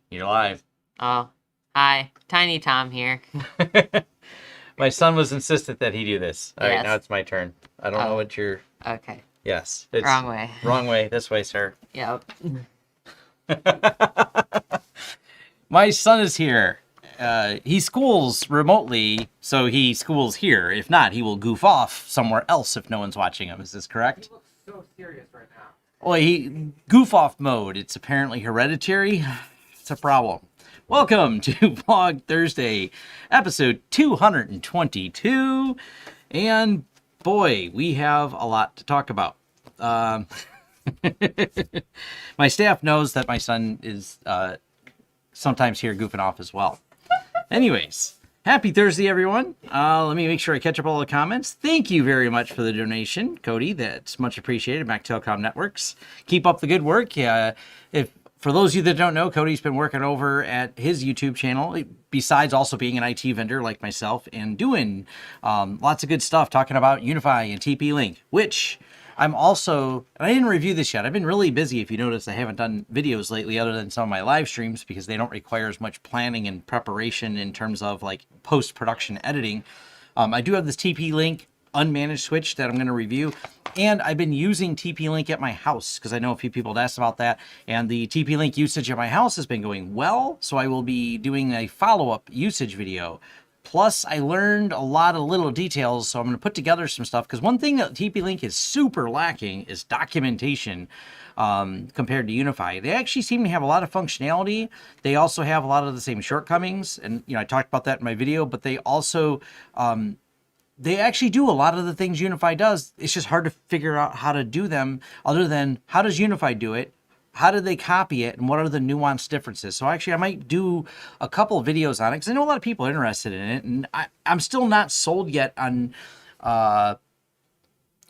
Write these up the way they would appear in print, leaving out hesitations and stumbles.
You're live. Oh, hi. Tiny Tom here. My son was insistent that he do this. All right, Yes. now it's my turn. I don't know what you're... Okay. Yes. It's Wrong way. Wrong way. This way, sir. Yep. My son is here. He schools remotely, so he schools here. If not, he will goof off somewhere else if no one's watching him. Is this correct? He looks so serious right now. Well, he goof off mode. It's apparently hereditary. It's a problem. Welcome to Vlog Thursday, episode 222. And boy, we have a lot to talk about. My staff knows that my son is sometimes here goofing off as well. Anyways, happy Thursday, everyone. Let me make sure I catch up all the comments. Thank you very much for the donation, Cody. That's much appreciated. Mac Telecom Networks. Keep up the good work. For those of you that don't know, Cody's been working over at his YouTube channel, besides also being an IT vendor like myself and doing lots of good stuff, talking about UniFi and TP-Link, which I'm also, and I didn't review this yet. I've been really busy. If you notice, I haven't done videos lately other than some of my live streams because they don't require as much planning and preparation in terms of like post-production editing. I do have this TP-Link unmanaged switch that I'm going to review, and I've been using TP-Link at my house because I know a few people have asked about that, and the TP-Link usage at my house has been going well, so I will be doing a follow-up usage video. Plus, I learned a lot of little details, so I'm going to put together some stuff, because one thing that TP-Link is super lacking is documentation compared to UniFi. They actually seem to have a lot of functionality. They also have a lot of the same shortcomings, and I talked about that in my video, but they also... they actually do a lot of the things UniFi does. It's just hard to figure out how to do them other than how does UniFi do it? How do they copy it? And what are the nuanced differences? So actually, I might do a couple of videos on it because I know a lot of people are interested in it. And I'm still not sold yet on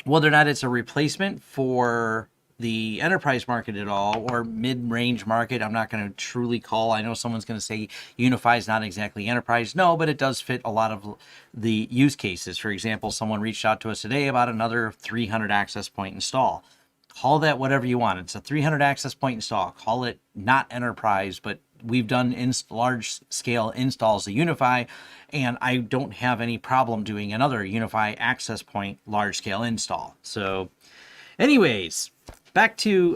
whether or not it's a replacement for the enterprise market at all or mid-range market. I'm not going to truly call. I know someone's going to say UniFi is not exactly enterprise. No, but it does fit a lot of the use cases. For example, someone reached out to us today about another 300 access point install. Call that whatever you want. It's a 300 access point install. Call it not enterprise, but we've done large-scale installs of UniFi, and I don't have any problem doing another UniFi access point large-scale install. So anyways, back to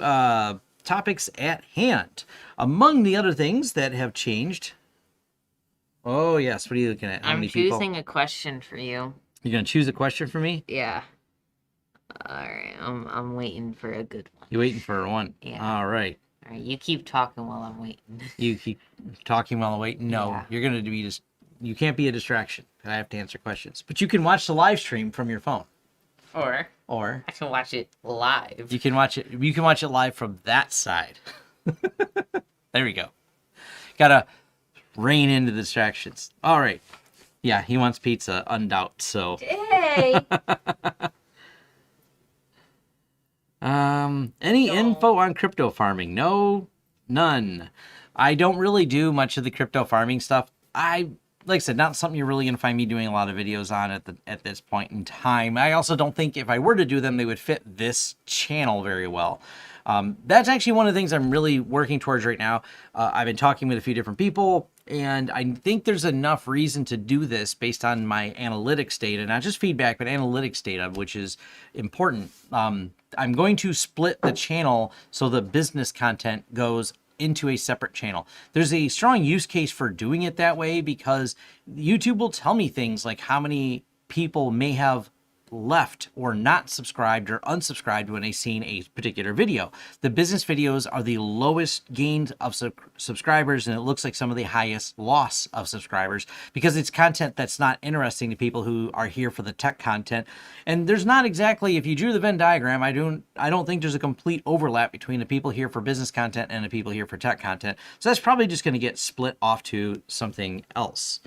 topics at hand. Among the other things that have changed... Oh, yes. What are you looking at? I'm choosing a question for you. You're going to choose a question for me? Yeah. All right. I'm waiting for a good one. You waiting for one? Yeah. All right. All right. You keep talking while I'm waiting. You keep talking while I'm waiting? No. Yeah. You're going to be just... You can't be a distraction. I have to answer questions. But you can watch the live stream from your phone. Or I can watch it live. You can watch it. You can watch it live from that side. There we go. Gotta rein into the distractions. All right. Yeah, he wants pizza, undoubt. So. Hey. Any info on crypto farming? No, none. I don't really do much of the crypto farming stuff. Like I said, not something you're really going to find me doing a lot of videos on at this point in time. I also don't think if I were to do them, they would fit this channel very well. That's actually one of the things I'm really working towards right now. I've been talking with a few different people, and I think there's enough reason to do this based on my analytics data, not just feedback, but analytics data, which is important. I'm going to split the channel so the business content goes into a separate channel. There's a strong use case for doing it that way because YouTube will tell me things like how many people may have left or not subscribed or unsubscribed when they've seen a particular video. The business videos are the lowest gain of subscribers, and it looks like some of the highest loss of subscribers because it's content that's not interesting to people who are here for the tech content. And there's not exactly, if you drew the Venn diagram, I don't think there's a complete overlap between the people here for business content and the people here for tech content. So that's probably just going to get split off to something else.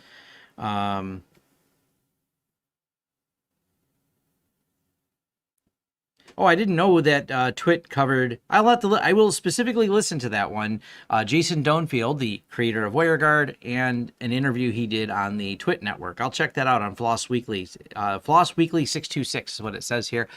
Oh, I didn't know that Twit covered. I will specifically listen to that one. Jason Donefield, the creator of WireGuard, and an interview he did on the Twit network. I'll check that out on Floss Weekly. Floss Weekly 626 is what it says here.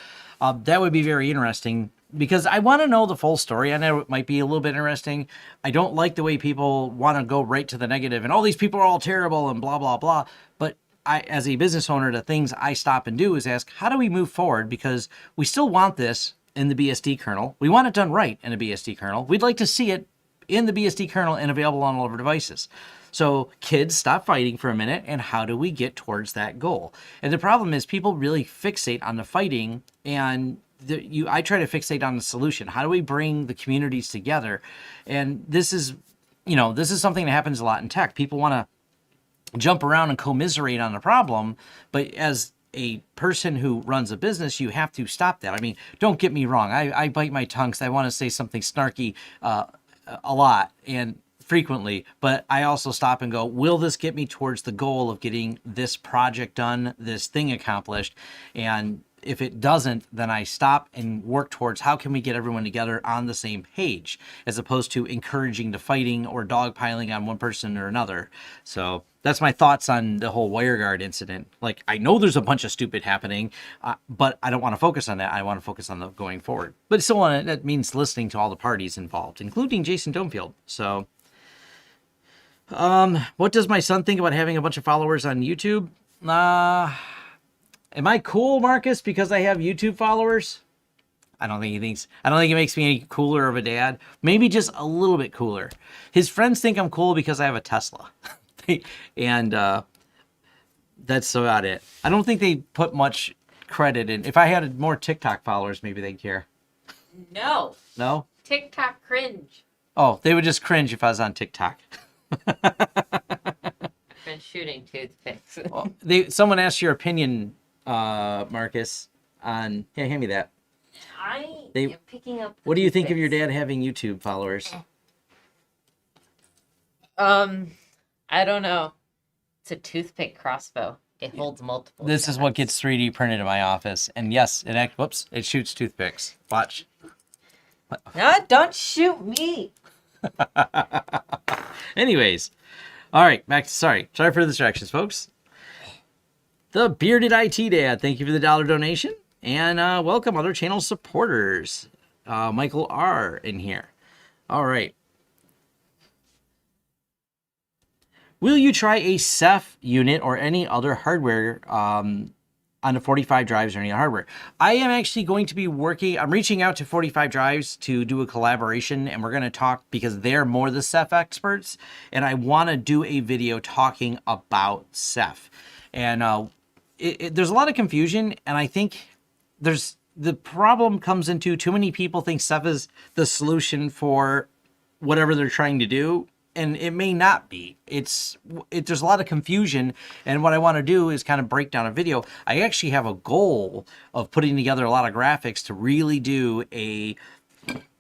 That would be very interesting. because I want to know the full story. I know it might be a little bit interesting. I don't like the way people want to go right to the negative and all these people are all terrible and blah, blah, blah. But I, as a business owner, the things I stop and do is ask, how do we move forward? Because we still want this in the BSD kernel. We want it done right in a BSD kernel. We'd like to see it in the BSD kernel and available on all of our devices. So kids, stop fighting for a minute, and how do we get towards that goal? And the problem is people really fixate on the fighting, and I try to fixate on the solution. How do we bring the communities together? And this is something that happens a lot in tech. People want to jump around and commiserate on the problem, but as a person who runs a business, you have to stop that. I mean, don't get me wrong. I bite my tongue because I want to say something snarky a lot and frequently, but I also stop and go, will this get me towards the goal of getting this project done, this thing accomplished? And if it doesn't, then I stop and work towards how can we get everyone together on the same page, as opposed to encouraging the fighting or dogpiling on one person or another. So that's my thoughts on the whole WireGuard incident. Like, I know there's a bunch of stupid happening, but I don't want to focus on that. I want to focus on the going forward. But still, that means listening to all the parties involved, including Jason Domefield. So what does my son think about having a bunch of followers on YouTube? Am I cool, Marcus, because I have YouTube followers? I don't think it makes me any cooler of a dad. Maybe just a little bit cooler. His friends think I'm cool because I have a Tesla. And that's about it. I don't think they put much credit in. If I had more TikTok followers, maybe they'd care. No. No? TikTok cringe. Oh, they would just cringe if I was on TikTok. Been shooting toothpicks. Well, someone asked your opinion, Marcus, on... Hey, hand me that. I am picking up What do you think of your dad having YouTube followers? I don't know. It's a toothpick crossbow. It holds multiple. This is what gets 3D printed in my office. And yes, it shoots toothpicks. Watch. No, don't shoot me. Anyways. All right, sorry for the distractions, folks. The Bearded IT Dad, thank you for the $1 donation. And welcome other channel supporters. Michael R. in here. All right. Will you try a Ceph unit or any other hardware on the 45 drives or any hardware? I am actually going to be I'm reaching out to 45 drives to do a collaboration, and we're going to talk because they're more the Ceph experts, and I want to do a video talking about Ceph. And there's a lot of confusion, and I think the problem comes into too many people think Ceph is the solution for whatever they're trying to do. And it may not be. There's a lot of confusion, and what I want to do is kind of break down a video. I actually have a goal of putting together a lot of graphics to really do a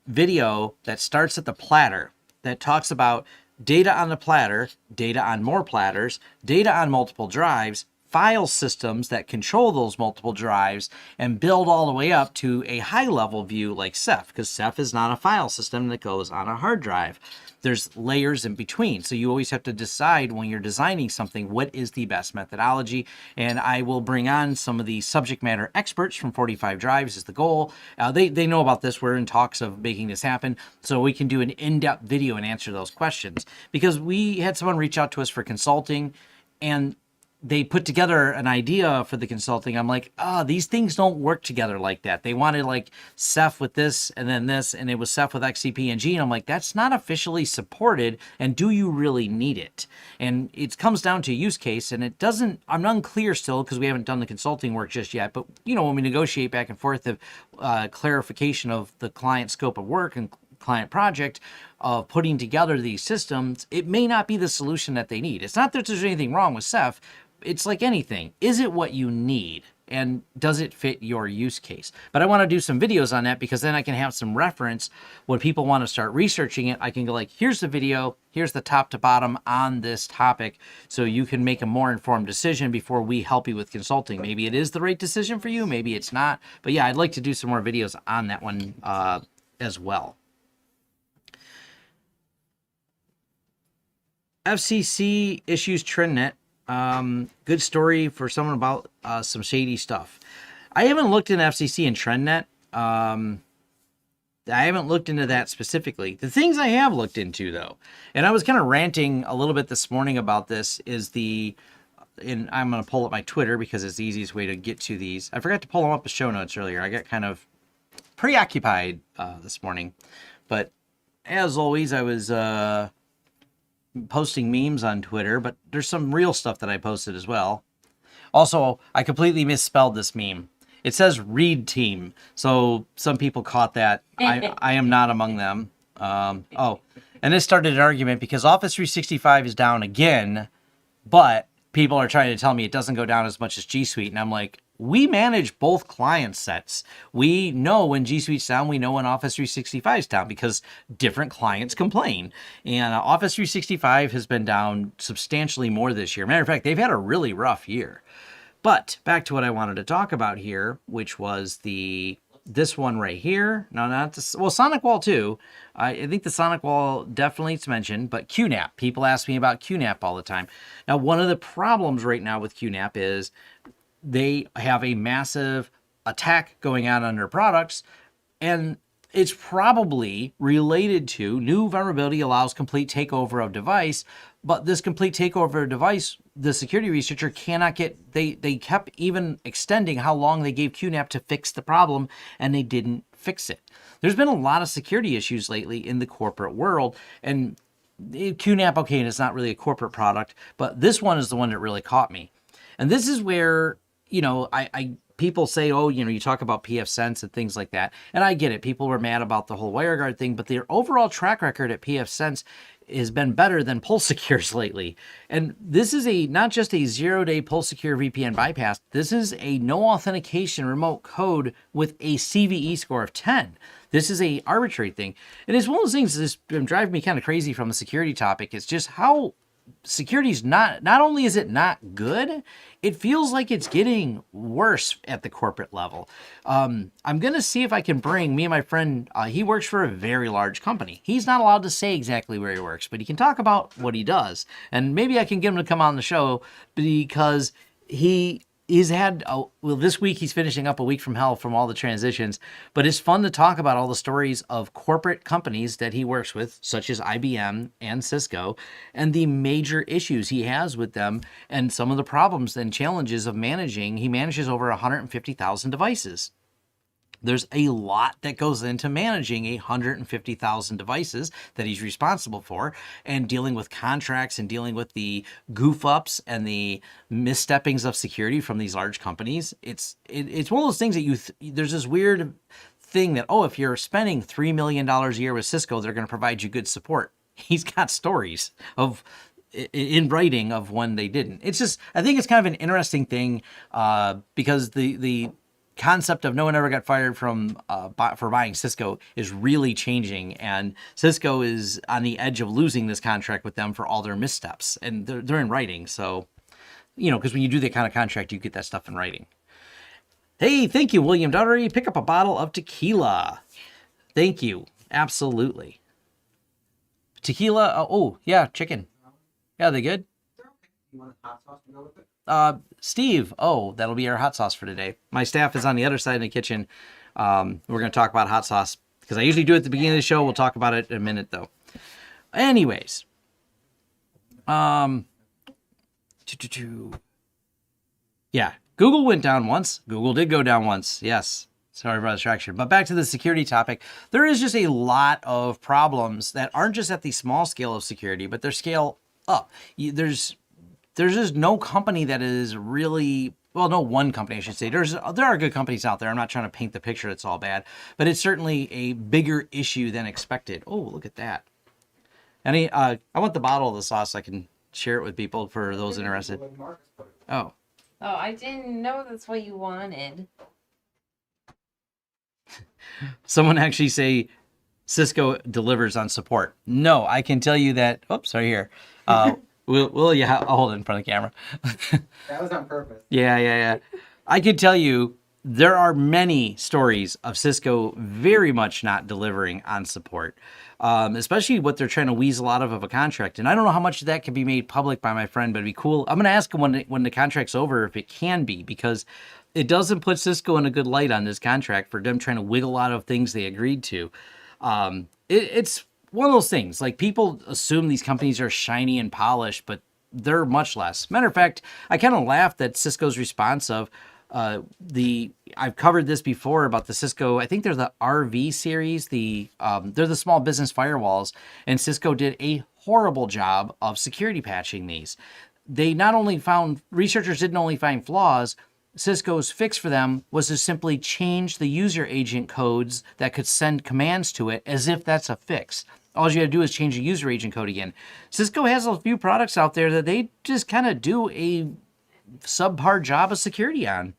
video that starts at the platter, that talks about data on the platter, data on more platters, data on multiple drives, file systems that control those multiple drives, and build all the way up to a high-level view like Ceph, because Ceph is not a file system that goes on a hard drive. There's layers in between, so you always have to decide when you're designing something what is the best methodology. And I will bring on some of the subject matter experts from 45 drives is the goal. They know about this. We're in talks of making this happen, so we can do an in-depth video and answer those questions. Because we had someone reach out to us for consulting, and they put together an idea for the consulting. I'm like, these things don't work together like that. They wanted like Ceph with this, and it was Ceph with XCP-ng. And I'm like, that's not officially supported, and do you really need it? And it comes down to use case, and I'm unclear still because we haven't done the consulting work just yet. But, when we negotiate back and forth of clarification of the client scope of work and client project of putting together these systems, it may not be the solution that they need. It's not that there's anything wrong with Ceph. It's like anything. Is it what you need? And does it fit your use case? But I want to do some videos on that because then I can have some reference when people want to start researching it. I can go like, here's the video, here's the top to bottom on this topic, so you can make a more informed decision before we help you with consulting. Maybe it is the right decision for you, maybe it's not. But yeah, I'd like to do some more videos on that one as well. FCC issues TrendNet. Good story for someone about some shady stuff. I haven't looked in FCC and TrendNet. I haven't looked into that specifically. The things I have looked into, though, and I was kind of ranting a little bit this morning about this, and I'm going to pull up my Twitter because it's the easiest way to get to these. I forgot to pull them up as show notes earlier. I got kind of preoccupied this morning. But as always, I was posting memes on Twitter, but there's some real stuff that I posted as well. Also, I completely misspelled this meme. It says Read Team, so some people caught that. I am not among them. And this started an argument because Office 365 is down again, but people are trying to tell me it doesn't go down as much as G Suite, and I'm like, we manage both client sets. We know when G Suite's down, we know when Office 365 is down because different clients complain. And Office 365 has been down substantially more this year. Matter of fact, they've had a really rough year. But back to what I wanted to talk about here, which was this one right here. No, not this. Well, Sonic Wall too. I think the Sonic Wall definitely it's mentioned, but Qnap. People ask me about Qnap all the time. Now, one of the problems right now with Qnap is they have a massive attack going on their products, and it's probably related to new vulnerability allows complete takeover of device, but this complete takeover of device, the security researcher cannot get, they kept even extending how long they gave Qnap to fix the problem, and they didn't fix it. There's been a lot of security issues lately in the corporate world, and Qnap, okay, and it's not really a corporate product, but this one is the one that really caught me. And this is where, I people say, oh, you talk about pfSense and things like that. And I get it. People were mad about the whole WireGuard thing, but their overall track record at pfSense has been better than PulseSecure's lately. And this is not just a 0-day PulseSecure VPN bypass. This is a no authentication remote code with a CVE score of 10. This is a arbitrary thing. And it's one of those things that's been driving me kind of crazy from the security topic. It's just how security's not only is it not good, it feels like it's getting worse at the corporate level. I'm going to see if I can bring me and my friend, he works for a very large company. He's not allowed to say exactly where he works, but he can talk about what he does. And maybe I can get him to come on the show because he's had, this week he's finishing up a week from hell from all the transitions, but it's fun to talk about all the stories of corporate companies that he works with, such as IBM and Cisco, and the major issues he has with them and some of the problems and challenges of managing. He manages over 150,000 devices. There's a lot that goes into managing 150,000 devices that he's responsible for, and dealing with contracts and dealing with the goof ups and the missteppings of security from these large companies. It's one of those things that there's this weird thing that, if you're spending $3 million a year with Cisco, they're going to provide you good support. He's got stories of in writing of when they didn't. It's just, I think it's kind of an interesting thing because the concept of no one ever got fired from for buying Cisco is really changing, and Cisco is on the edge of losing this contract with them for all their missteps, and they're in writing. So, because when you do that kind of contract, you get that stuff in writing. Hey, thank you, William Duttery. Pick up a bottle of tequila. Thank you. Absolutely. Tequila. Yeah, chicken. Yeah, they good? You want a hot sauce to go with it? Steve, that'll be our hot sauce for today. My staff is on the other side of the kitchen. We're going to talk about hot sauce because I usually do it at the beginning of the show. We'll talk about it in a minute, though. Anyways, yeah, Google went down once. Google did go down once. Yes. Sorry about the distraction. But back to the security topic. There is just a lot of problems that aren't just at the small scale of security, but their scale up. There's just no company that is really, no one company, I should say. There are good companies out there. I'm not trying to paint the picture it's all bad, but it's certainly a bigger issue than expected. Oh, look at that. I want the bottle of the sauce so I can share it with people for those interested. Oh, I didn't know that's what you wanted. Someone actually say Cisco delivers on support. No, I can tell you that. Oops, right here. Will you hold it in front of the camera? That was on purpose. Yeah. I can tell you there are many stories of Cisco very much not delivering on support, especially what they're trying to weasel out of a contract. And I don't know how much of that can be made public by my friend, but it'd be cool. I'm going to ask him when the contract's over if it can be, because it doesn't put Cisco in a good light on this contract for them trying to wiggle out of things they agreed to. It's one of those things, like, people assume these companies are shiny and polished, but they're much less. Matter of fact, I kind of laughed at Cisco's response of I've covered this before about the Cisco, I think they're the RV series, they're the small business firewalls, and Cisco did a horrible job of security patching these. They not only found, researchers didn't only find flaws, Cisco's fix for them was to simply change the user agent codes that could send commands to it, as if that's a fix. All you got to do is change the user agent code again. Cisco has a few products out there that they just kind of do a subpar job of security on.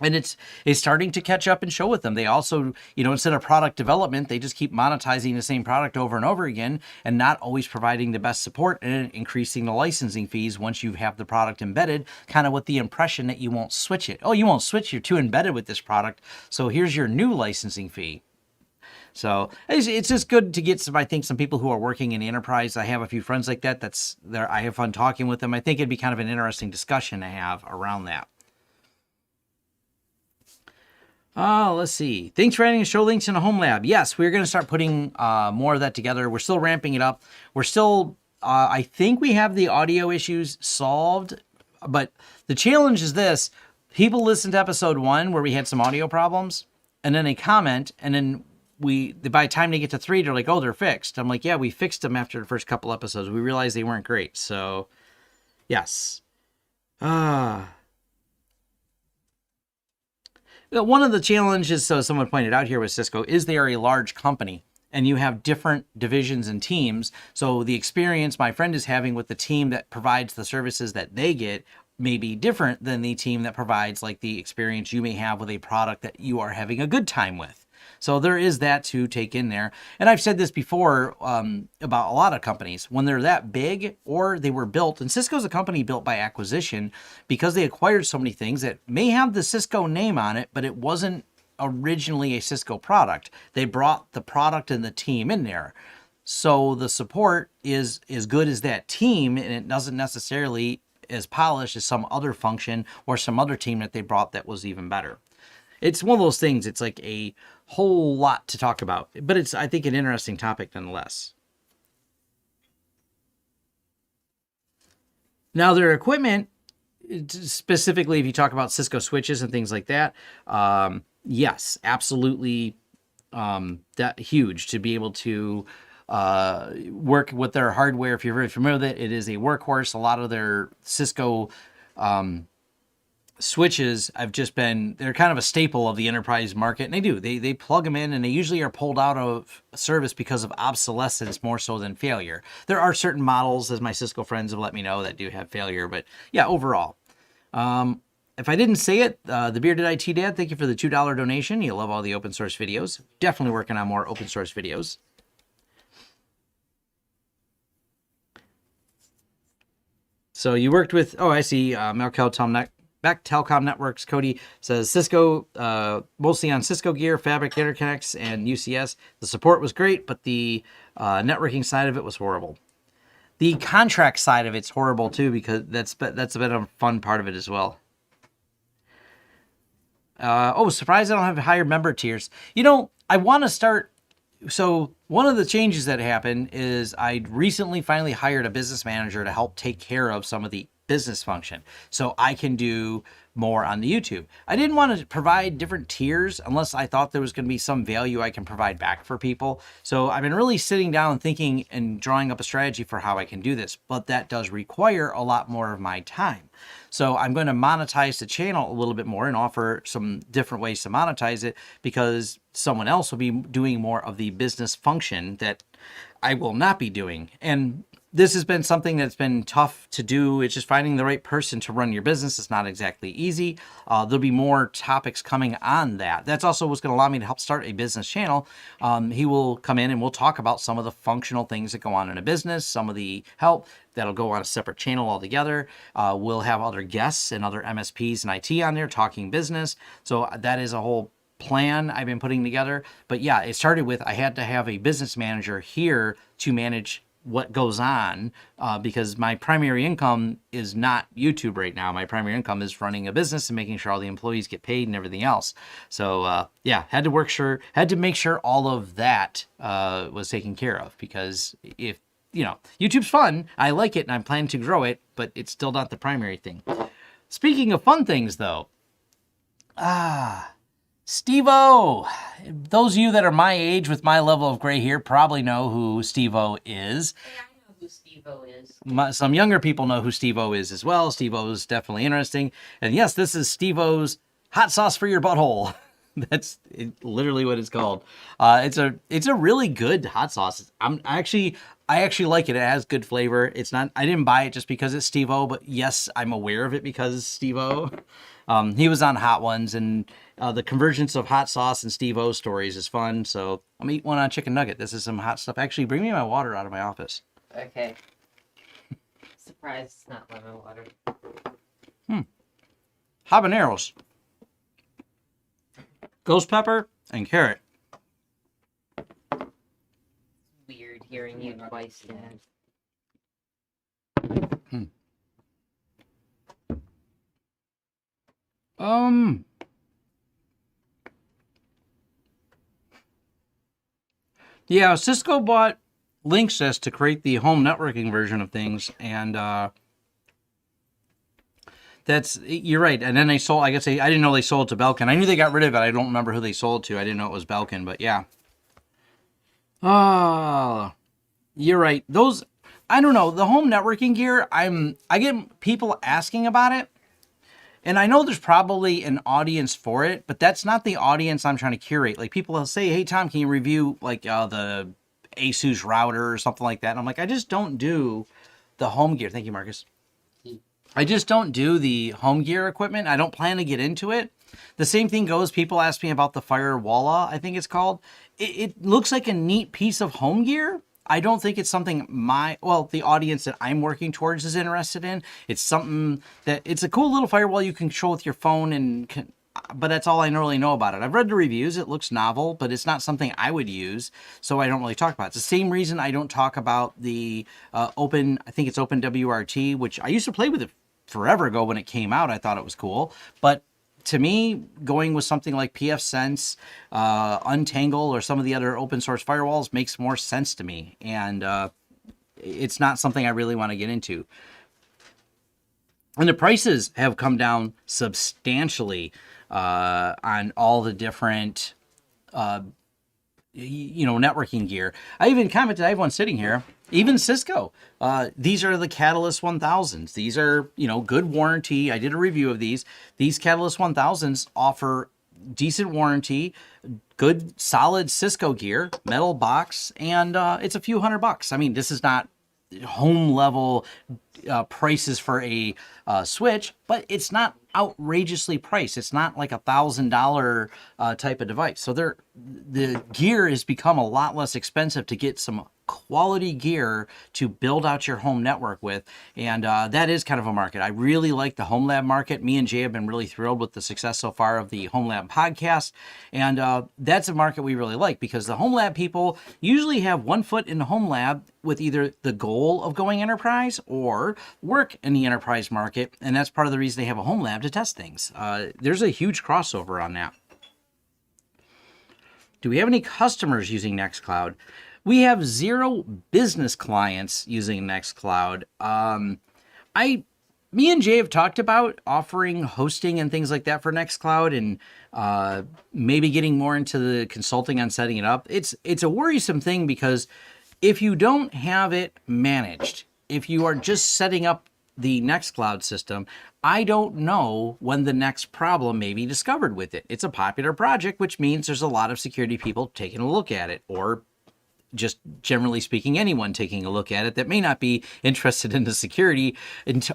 And it's starting to catch up and show with them. They also, instead of product development, they just keep monetizing the same product over and over again and not always providing the best support and increasing the licensing fees once you have the product embedded, kind of with the impression that you won't switch it. Oh, you won't switch, you're too embedded with this product, so here's your new licensing fee. So it's just good to get some people who are working in the enterprise. I have a few friends like that. I have fun talking with them. I think it'd be kind of an interesting discussion to have around that. Let's see. Thanks for adding show links in a home lab. Yes, we're going to start putting more of that together. We're still ramping it up. We're still, I think we have the audio issues solved, but the challenge is this. People listen to episode 1 where we had some audio problems, and then they comment, and then by the time they get to 3, they're like, oh, they're fixed. I'm like, yeah, we fixed them after the first couple episodes. We realized they weren't great. So, yes. One of the challenges, so someone pointed out here with Cisco, is they are a large company and you have different divisions and teams. So the experience my friend is having with the team that provides the services that they get may be different than the team that provides, like, the experience you may have with a product that you are having a good time with. So there is that to take in there. And I've said this before about a lot of companies. When they're that big or they were built, and Cisco's a company built by acquisition because they acquired so many things that may have the Cisco name on it, but it wasn't originally a Cisco product. They brought the product and the team in there. So the support is as good as that team, and it doesn't necessarily as polished as some other function or some other team that they brought that was even better. It's one of those things, it's like a whole lot to talk about, but it's, I think, an interesting topic nonetheless. Now, their equipment, specifically if you talk about Cisco switches and things like that, yes, absolutely, that huge to be able to work with their hardware. If you're very familiar with it, it is a workhorse. A lot of their Cisco switches they're kind of a staple of the enterprise market, and they plug them in, and they usually are pulled out of service because of obsolescence more so than failure. There are certain models, as my Cisco friends have let me know, that do have failure, but yeah, overall. If I didn't say it, the Bearded IT Dad, thank you for the $2 donation. You love all the open source videos. Definitely working on more open source videos. So you worked with, I see, Beck Telecom Networks. Cody says Cisco, mostly on Cisco gear, fabric interconnects, and UCS. The support was great, but the networking side of it was horrible. The contract side of it's horrible too, because that's a bit of a fun part of it as well. Surprised I don't have higher member tiers. I want to start. So one of the changes that happened is I recently finally hired a business manager to help take care of some of the business function, so I can do more on the YouTube. I didn't want to provide different tiers unless I thought there was going to be some value I can provide back for people. So I've been really sitting down and thinking and drawing up a strategy for how I can do this, but that does require a lot more of my time. So I'm going to monetize the channel a little bit more and offer some different ways to monetize it, because someone else will be doing more of the business function that I will not be doing. And this has been something that's been tough to do. It's just finding the right person to run your business. It's not exactly easy. There'll be more topics coming on that. That's also what's going to allow me to help start a business channel. He will come in and we'll talk about some of the functional things that go on in a business, some of the help that'll go on a separate channel altogether. We'll have other guests and other MSPs and IT on there talking business. So that is a whole plan I've been putting together. But yeah, it started with I had to have a business manager here to manage what goes on because my primary income is not YouTube right now. My primary income is running a business and making sure all the employees get paid and everything else. So yeah, had to make sure all of that was taken care of, because if YouTube's fun, I like it and I'm planning to grow it, but it's still not the primary thing. Speaking of fun things though, Steve-O. Those of you that are my age with my level of gray hair probably know who Steve-O is. Hey, I know who Steve-O is. Some younger people know who Steve-O is as well. Steve-O is definitely interesting. And yes, this is Steve-O's hot sauce for your butthole. That's literally what it's called. It's a really good hot sauce. I actually like it. It has good flavor. It's not. I didn't buy it just because it's Steve-O, but yes, I'm aware of it because it's Steve-O. He was on Hot Ones, and the convergence of hot sauce and Steve-O stories is fun. So I'm gonna eat one on chicken nugget. This is some hot stuff. Actually, bring me my water out of my office. Okay. Surprised it's not lemon water. Habaneros, ghost pepper, and carrot. Weird hearing you twice, Dad. Yeah, Cisco bought Linksys to create the home networking version of things, and you're right. And then they sold. I didn't know they sold to Belkin. I knew they got rid of it. I don't remember who they sold to. I didn't know it was Belkin, but yeah. You're right. Those, I don't know, the home networking gear. I get people asking about it. And I know there's probably an audience for it, but that's not the audience I'm trying to curate. Like, people will say, hey, Tom, can you review like the ASUS router or something like that? And I'm like, I just don't do the home gear. Thank you, Marcus. I just don't do the home gear equipment. I don't plan to get into it. The same thing goes, people ask me about the Firewalla, I think it's called. It looks like a neat piece of home gear. I don't think it's something the audience that I'm working towards is interested in. It's something that, it's a cool little firewall you can control with your phone, but that's all I really know about it. I've read the reviews. It looks novel, but it's not something I would use, so I don't really talk about it. It's the same reason I don't talk about the I think it's OpenWRT, which I used to play with it forever ago when it came out. I thought it was cool, but to me, going with something like pfSense, Untangle, or some of the other open source firewalls makes more sense to me. And it's not something I really want to get into. And the prices have come down substantially on all the different networking gear. I even commented, I have one sitting here, even Cisco. These are the Catalyst 1000s. These are, good warranty. I did a review of these. These Catalyst 1000s offer decent warranty, good solid Cisco gear, metal box, and it's a few $100. I mean, this is not home level prices for a switch, but it's not outrageously priced. It's not like $1,000 type of device. So the gear has become a lot less expensive to get some quality gear to build out your home network with, and that is kind of a market. I really like the home lab market. Me and Jay have been really thrilled with the success so far of the home lab podcast, and that's a market we really like, because the home lab people usually have one foot in the home lab with either the goal of going enterprise or work in the enterprise market, and that's part of the reason they have a home lab to test things. There's a huge crossover on that. Do we have any customers using Nextcloud? We have 0 business clients using Nextcloud. Me and Jay have talked about offering hosting and things like that for Nextcloud, and maybe getting more into the consulting on setting it up. It's a worrisome thing, because if you don't have it managed, if you are just setting up the Nextcloud system, I don't know when the next problem may be discovered with it. It's a popular project, which means there's a lot of security people taking a look at it, or just generally speaking, anyone taking a look at it that may not be interested in the security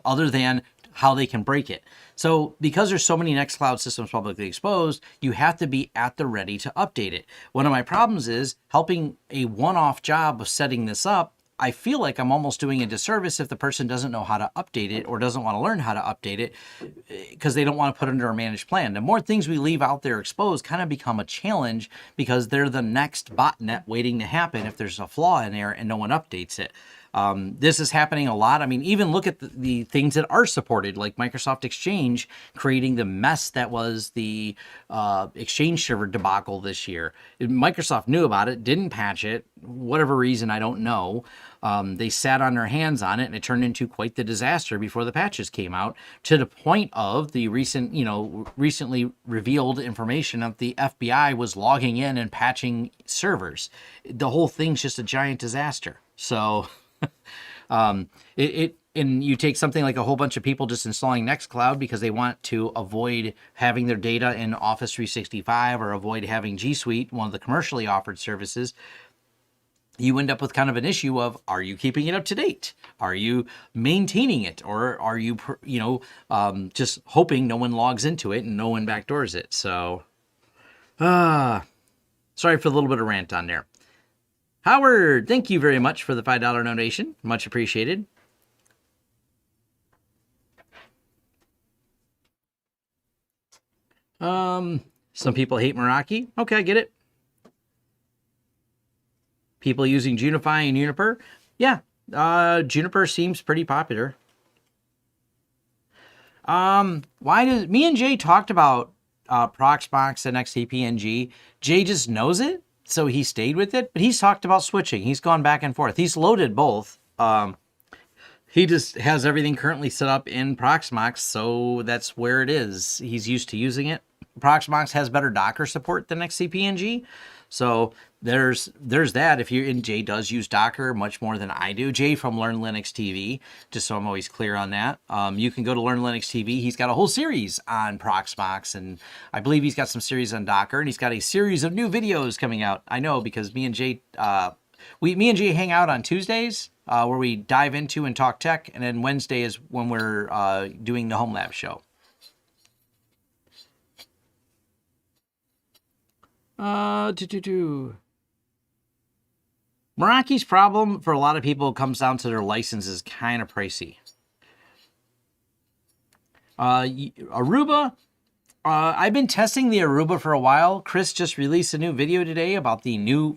other than how they can break it. So because there's so many Nextcloud systems publicly exposed, you have to be at the ready to update it. One of my problems is helping a one-off job of setting this up. I feel like I'm almost doing a disservice if the person doesn't know how to update it, or doesn't want to learn how to update it because they don't want to put it under a managed plan. The more things we leave out there exposed kind of become a challenge, because they're the next botnet waiting to happen if there's a flaw in there and no one updates it. This is happening a lot. I mean, even look at the things that are supported, like Microsoft Exchange creating the mess that was the Exchange server debacle this year. Microsoft knew about it, didn't patch it, whatever reason, I don't know. They sat on their hands on it, and it turned into quite the disaster before the patches came out, to the point of the recently revealed information of the FBI was logging in and patching servers. The whole thing's just a giant disaster. So and you take something like a whole bunch of people just installing Nextcloud because they want to avoid having their data in Office 365 or avoid having G Suite, one of the commercially offered services. You end up with kind of an issue of, are you keeping it up to date? Are you maintaining it? Or are you, just hoping no one logs into it and no one backdoors it? So, sorry for the little bit of rant on there. Howard, thank you very much for the $5 donation. Much appreciated. Some people hate Meraki. Okay, I get it. People using UniFi and Juniper. Yeah, Juniper seems pretty popular. Me and Jay talked about Proxmox and XCP-NG. Jay just knows it, so he stayed with it, but he's talked about switching. He's gone back and forth. He's loaded both. He just has everything currently set up in Proxmox, so that's where it is. He's used to using it. Proxmox has better Docker support than XCP-NG, so there's that. If you're in, Jay does use Docker much more than I do. Jay from Learn Linux TV, just so I'm always clear on that. You can go to Learn Linux TV. He's got a whole series on Proxmox, and I believe he's got some series on Docker, and he's got a series of new videos coming out. I know because me and Jay hang out on Tuesdays where we dive into and talk tech, and then Wednesday is when we're doing the Home Lab show. Meraki's problem for a lot of people comes down to their license is kind of pricey. Aruba, I've been testing the Aruba for a while. Chris just released a new video today about the new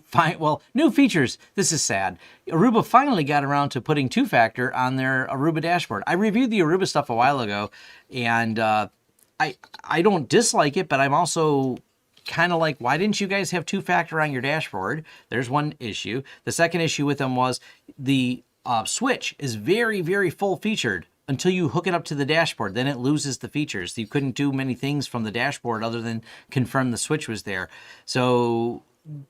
features. This is sad. Aruba finally got around to putting two-factor on their Aruba dashboard. I reviewed the Aruba stuff a while ago, and I don't dislike it, but I'm also kind of like, why didn't you guys have two-factor on your dashboard? There's one issue. The second issue with them was the switch is very, very full-featured until you hook it up to the dashboard. Then it loses the features. You couldn't do many things from the dashboard other than confirm the switch was there. So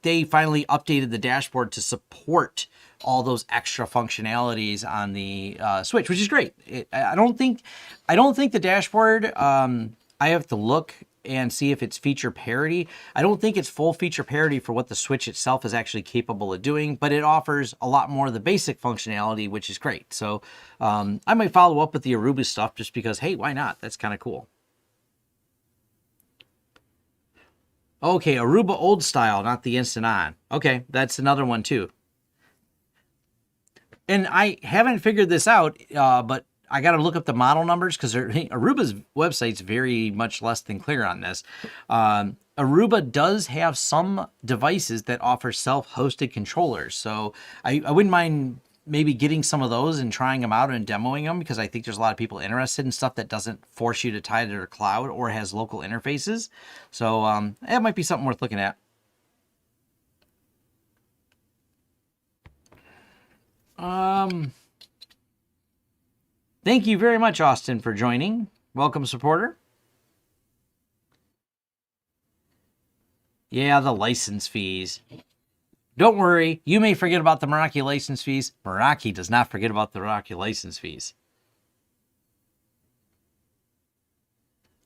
they finally updated the dashboard to support all those extra functionalities on the switch, which is great. I don't think the dashboard, I have to look and see if it's feature parity. I don't think it's full feature parity for what the switch itself is actually capable of doing, but it offers a lot more of the basic functionality, which is great. So I might follow up with the Aruba stuff just because, hey, why not? That's kind of cool. Okay, Aruba old style, not the instant on. Okay, that's another one too. And I haven't figured this out, but I got to look up the model numbers because Aruba's website's very much less than clear on this. Aruba does have some devices that offer self-hosted controllers. So I wouldn't mind maybe getting some of those and trying them out and demoing them, because I think there's a lot of people interested in stuff that doesn't force you to tie to their cloud or has local interfaces. So it might be something worth looking at. Thank you very much, Austin, for joining. Welcome, supporter. Yeah, the license fees. Don't worry, you may forget about the Meraki license fees. Meraki does not forget about the Meraki license fees.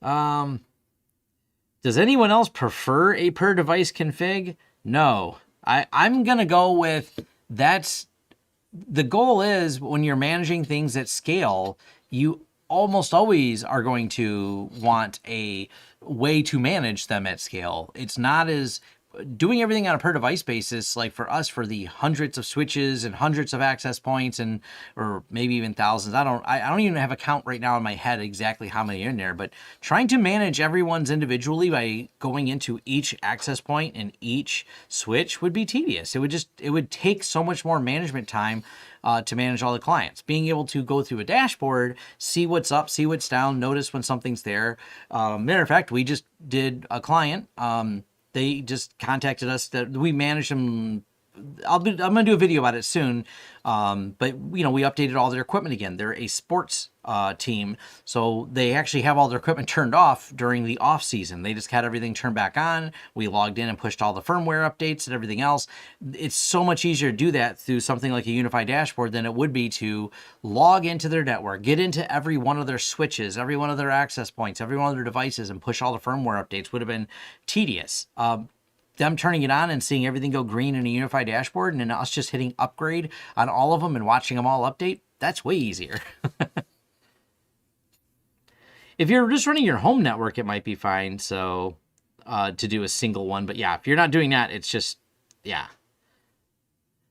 Does anyone else prefer a per device config? No. I'm going to go with that's... The goal is when you're managing things at scale, you almost always are going to want a way to manage them at scale. It's not as doing everything on a per device basis, like for us, for the hundreds of switches and hundreds of access points, and or maybe even thousands. I don't even have a count right now in my head exactly how many are in there, but trying to manage everyone's individually by going into each access point and each switch would be tedious. It would take so much more management time to manage all the clients. Being able to go through a dashboard, see what's up, see what's down, notice when something's there. Matter of fact, we just did a client. They just contacted us that we manage them. I'm going to do a video about it soon. But we updated all their equipment again. They're a sports team, so they actually have all their equipment turned off during the off season. They just had everything turned back on. We logged in and pushed all the firmware updates and everything else. It's so much easier to do that through something like a UniFi dashboard than it would be to log into their network, get into every one of their switches, every one of their access points, every one of their devices, and push all the firmware updates. Would have been tedious. Them turning it on and seeing everything go green in a UniFi dashboard, and then us just hitting upgrade on all of them and watching them all update, that's way easier. If you're just running your home network, it might be fine. So to do a single one, but yeah, if you're not doing that, it's just, yeah.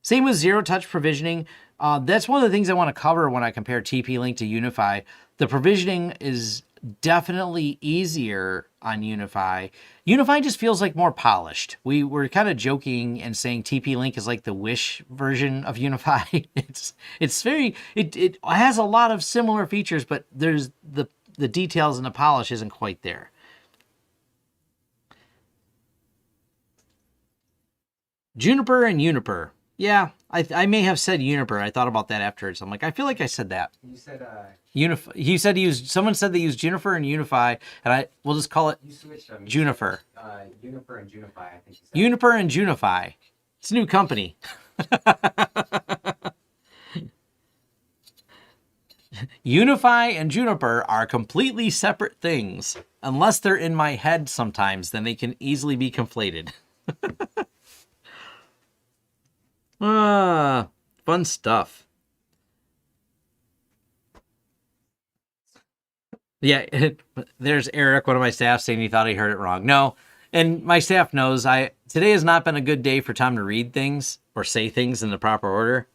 Same with zero touch provisioning. That's one of the things I want to cover when I compare TP-Link to UniFi. The provisioning is definitely easier on UniFi. UniFi just feels like more polished. We were kind of joking and saying TP-Link is like the Wish version of UniFi. It has a lot of similar features, but there's the details and the polish isn't quite there. Juniper and Uniper. Yeah, I may have said Uniper. I thought about that afterwards. I'm like, I feel like I said that. You said He said someone said they used Juniper and UniFi, and we'll just call it you switched them. Juniper. Uniper and Unify, I think you said. Juniper and UniFi. It's a new company. UniFi and Juniper are completely separate things. Unless they're in my head sometimes, then they can easily be conflated. Fun stuff. Yeah, there's Eric, one of my staff, saying he thought he heard it wrong. No, and my staff knows today has not been a good day for Tom to read things or say things in the proper order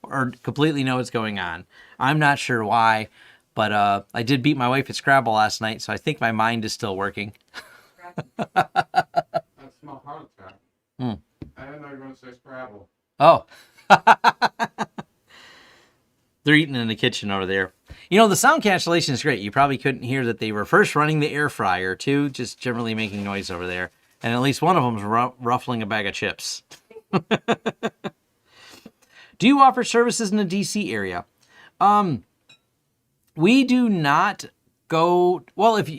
or completely know what's going on. I'm not sure why, but I did beat my wife at Scrabble last night, so I think my mind is still working. That's my heart attack. I didn't know you were going to say Scrabble. Oh. They're eating in the kitchen over there. The sound cancellation is great. You probably couldn't hear that they were first running the air fryer, too, just generally making noise over there. And at least one of them's ruffling a bag of chips. Do you offer services in the DC area? We do not go. Well, if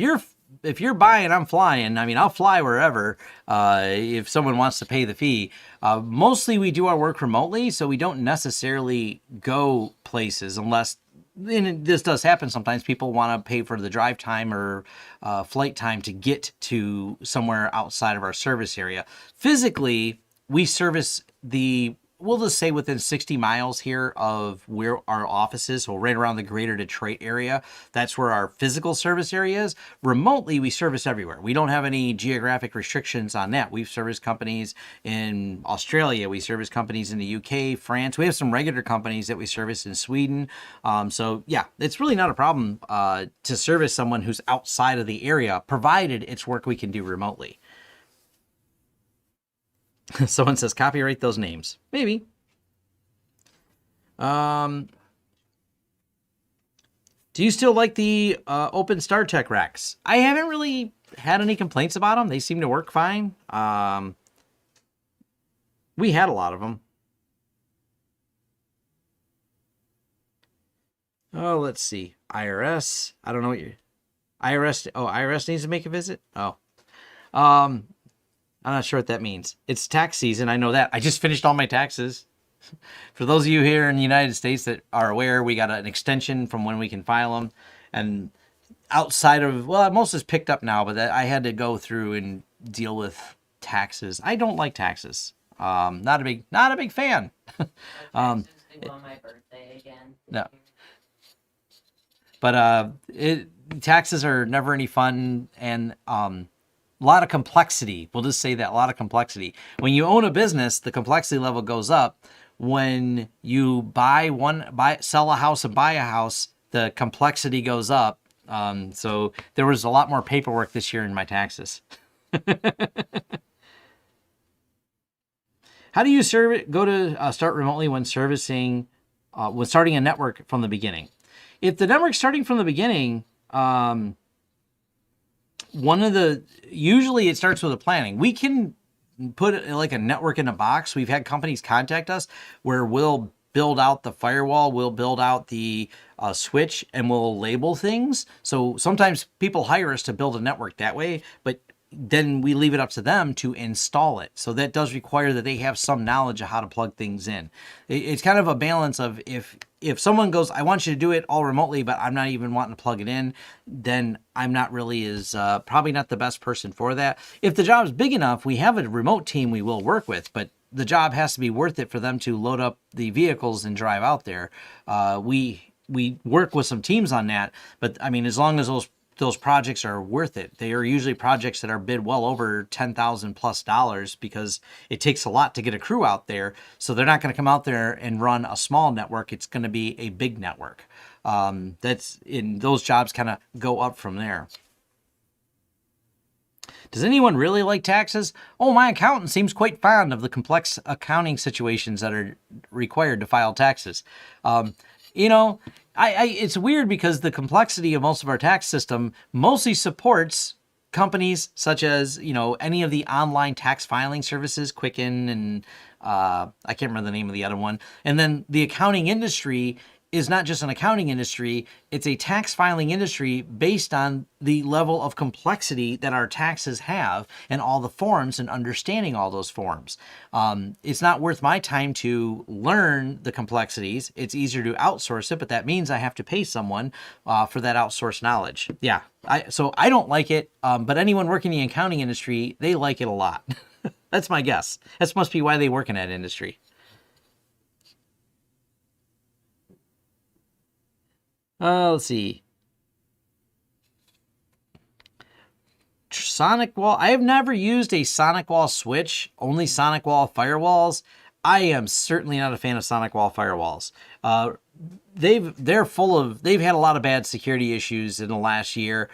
you're buying, I'm flying. I mean, I'll fly wherever if someone wants to pay the fee. Mostly we do our work remotely, so we don't necessarily go places unless, and this does happen sometimes, people want to pay for the drive time or flight time to get to somewhere outside of our service area. Physically, we service we'll just say within 60 miles here of where our office is, so right around the greater Detroit area. That's where our physical service area is. Remotely, we service everywhere. We don't have any geographic restrictions on that. We've serviced companies in Australia. We service companies in the UK, France. We have some regular companies that we service in Sweden. So yeah, it's really not a problem to service someone who's outside of the area, provided it's work we can do remotely. Someone says, copyright those names. Maybe. Do you still like the open StarTech racks? I haven't really had any complaints about them. They seem to work fine. We had a lot of them. Oh, let's see. IRS. I don't know what IRS. Oh, IRS needs to make a visit? Oh. I'm not sure what that means. It's tax season. I know that. I just finished all my taxes. For those of you here in the United States that are aware, we got an extension from when we can file them. And outside of, well, most is picked up now, but I had to go through and deal with taxes. I don't like taxes. Not a big fan. Taxes due on my birthday again. No. But taxes are never any fun, and lot of complexity. We'll just say that, a lot of complexity. When you own a business, the complexity level goes up. When you sell a house and buy a house, the complexity goes up. So there was a lot more paperwork this year in my taxes. How do you start remotely when starting a network from the beginning? If the network's starting from the beginning, usually it starts with a planning. We can put like a network in a box. We've had companies contact us where we'll build out the firewall, we'll build out the switch, and we'll label things. So sometimes people hire us to build a network that way, but then we leave it up to them to install it. So that does require that they have some knowledge of how to plug things in. It's kind of a balance of if someone goes, I want you to do it all remotely, but I'm not even wanting to plug it in, then I'm not really probably not the best person for that. If the job is big enough, we have a remote team we will work with, but the job has to be worth it for them to load up the vehicles and drive out there. We work with some teams on that, but I mean, as long as those projects are worth it. They are usually projects that are bid well over $10,000+ because it takes a lot to get a crew out there. So they're not going to come out there and run a small network. It's going to be a big network. Those jobs kind of go up from there. Does anyone really like taxes? Oh, my accountant seems quite fond of the complex accounting situations that are required to file taxes. It's weird because the complexity of most of our tax system mostly supports companies such as, any of the online tax filing services, Quicken, and I can't remember the name of the other one. And then the accounting industry is not just an accounting industry, it's a tax filing industry based on the level of complexity that our taxes have and all the forms and understanding all those forms. It's not worth my time to learn the complexities. It's easier to outsource it, but that means I have to pay someone for that outsourced knowledge. Yeah, so I don't like it, but anyone working in the accounting industry, they like it a lot. That's my guess. That must be why they work in that industry. Let's see. Sonic Wall. I have never used a Sonic Wall switch, only Sonic Wall firewalls. I am certainly not a fan of Sonic Wall firewalls. They've had a lot of bad security issues in the last year.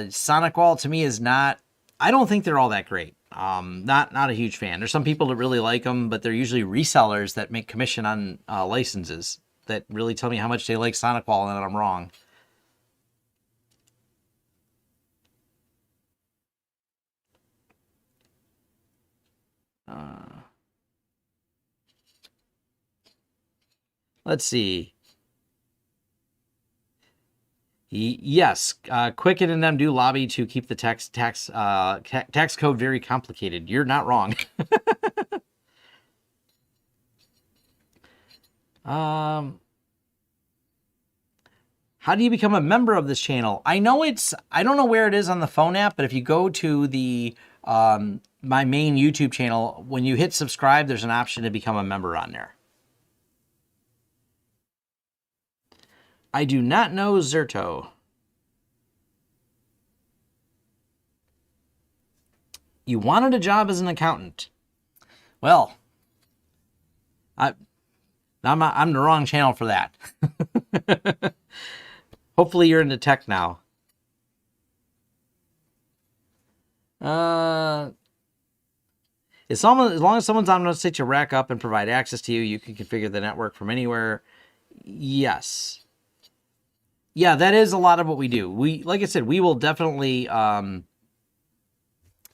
Sonic Wall to me is not, I don't think they're all that great. Not a huge fan. There's some people that really like them, but they're usually resellers that make commission on licenses that really tell me how much they like Sonic Wall and that I'm wrong. Let's see. Yes, Quicken and them do lobby to keep the tax code very complicated. You're not wrong. How do you become a member of this channel? I don't know where it is on the phone app, but if you go to the my main YouTube channel, when you hit subscribe, there's an option to become a member on there. I do not know Zerto. You wanted a job as an accountant. Well, I'm the wrong channel for that. Hopefully you're into tech now. As long as someone's on site to rack up and provide access to you, you can configure the network from anywhere. Yes. Yeah, that is a lot of what we do. Like I said, we will definitely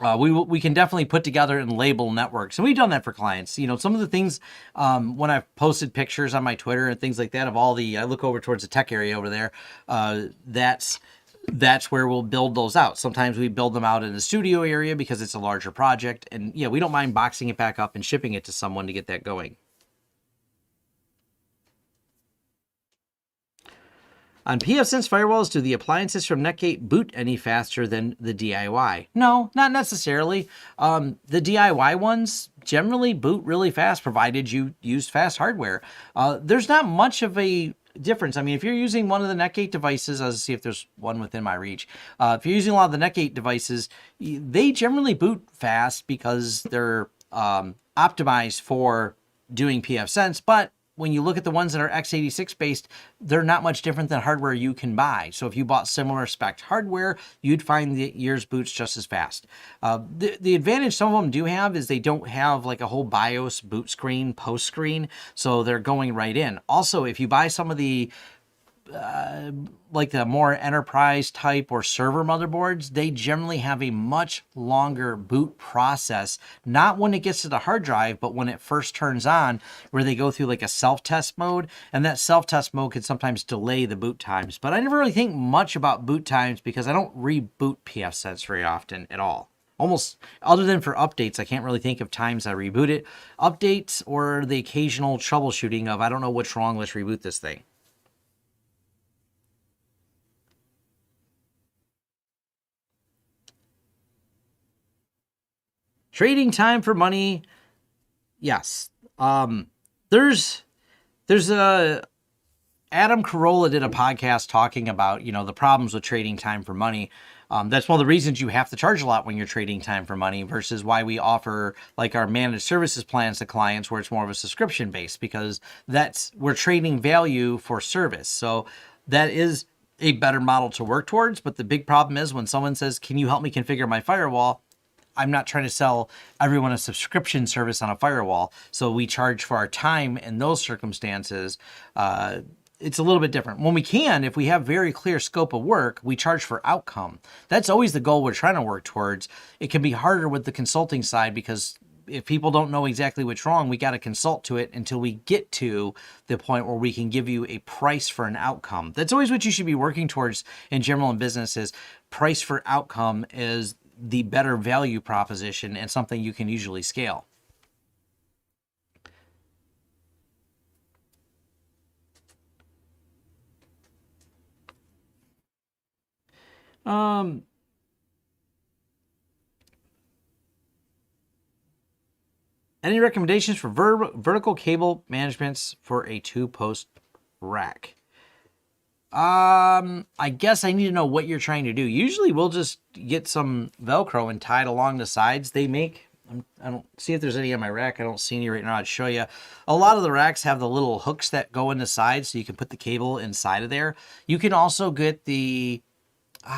we can definitely put together and label networks, and we've done that for clients. Some of the things when I've posted pictures on my Twitter and things like that of all I look over towards the tech area over there. That's where we'll build those out. Sometimes we build them out in the studio area because it's a larger project, and we don't mind boxing it back up and shipping it to someone to get that going. On pfSense firewalls, do the appliances from Netgate boot any faster than the DIY? No, not necessarily. The DIY ones generally boot really fast, provided you use fast hardware. There's not much of a difference. I mean, if you're using one of the Netgate devices, let's see if there's one within my reach. If you're using a lot of the Netgate devices, they generally boot fast because they're optimized for doing pfSense, but when you look at the ones that are x86 based, they're not much different than hardware you can buy. So if you bought similar spec hardware, you'd find the yours boots just as fast. The advantage some of them do have is they don't have like a whole BIOS boot screen, post screen, so they're going right in. Also, if you buy some of the like the more enterprise type or server motherboards, they generally have a much longer boot process, not when it gets to the hard drive, but when it first turns on, where they go through like a self-test mode, and that self-test mode can sometimes delay the boot times. But I never really think much about boot times because I don't reboot pfSense very often at all. Almost, other than for updates, I can't really think of times I reboot it. Updates or the occasional troubleshooting of, I don't know what's wrong, let's reboot this thing. Trading time for money, yes. There's a Adam Carolla did a podcast talking about, the problems with trading time for money. That's one of the reasons you have to charge a lot when you're trading time for money versus why we offer like our managed services plans to clients where it's more of a subscription base, because we're trading value for service. So that is a better model to work towards. But the big problem is when someone says, can you help me configure my firewall? I'm not trying to sell everyone a subscription service on a firewall. So we charge for our time in those circumstances. It's a little bit different. When we can, if we have very clear scope of work, we charge for outcome. That's always the goal we're trying to work towards. It can be harder with the consulting side because if people don't know exactly what's wrong, we got to consult to it until we get to the point where we can give you a price for an outcome. That's always what you should be working towards in general in business, is price for outcome is the better value proposition and something you can usually scale. Any recommendations for vertical cable managements for a 2-post rack? I guess I need to know what you're trying to do. Usually we'll just get some Velcro and tie it along the sides. They make, I don't see if there's any on my rack. I don't see any right now. I'd show you. A lot of the racks have the little hooks that go in the sides so you can put the cable inside of there. You can also get the,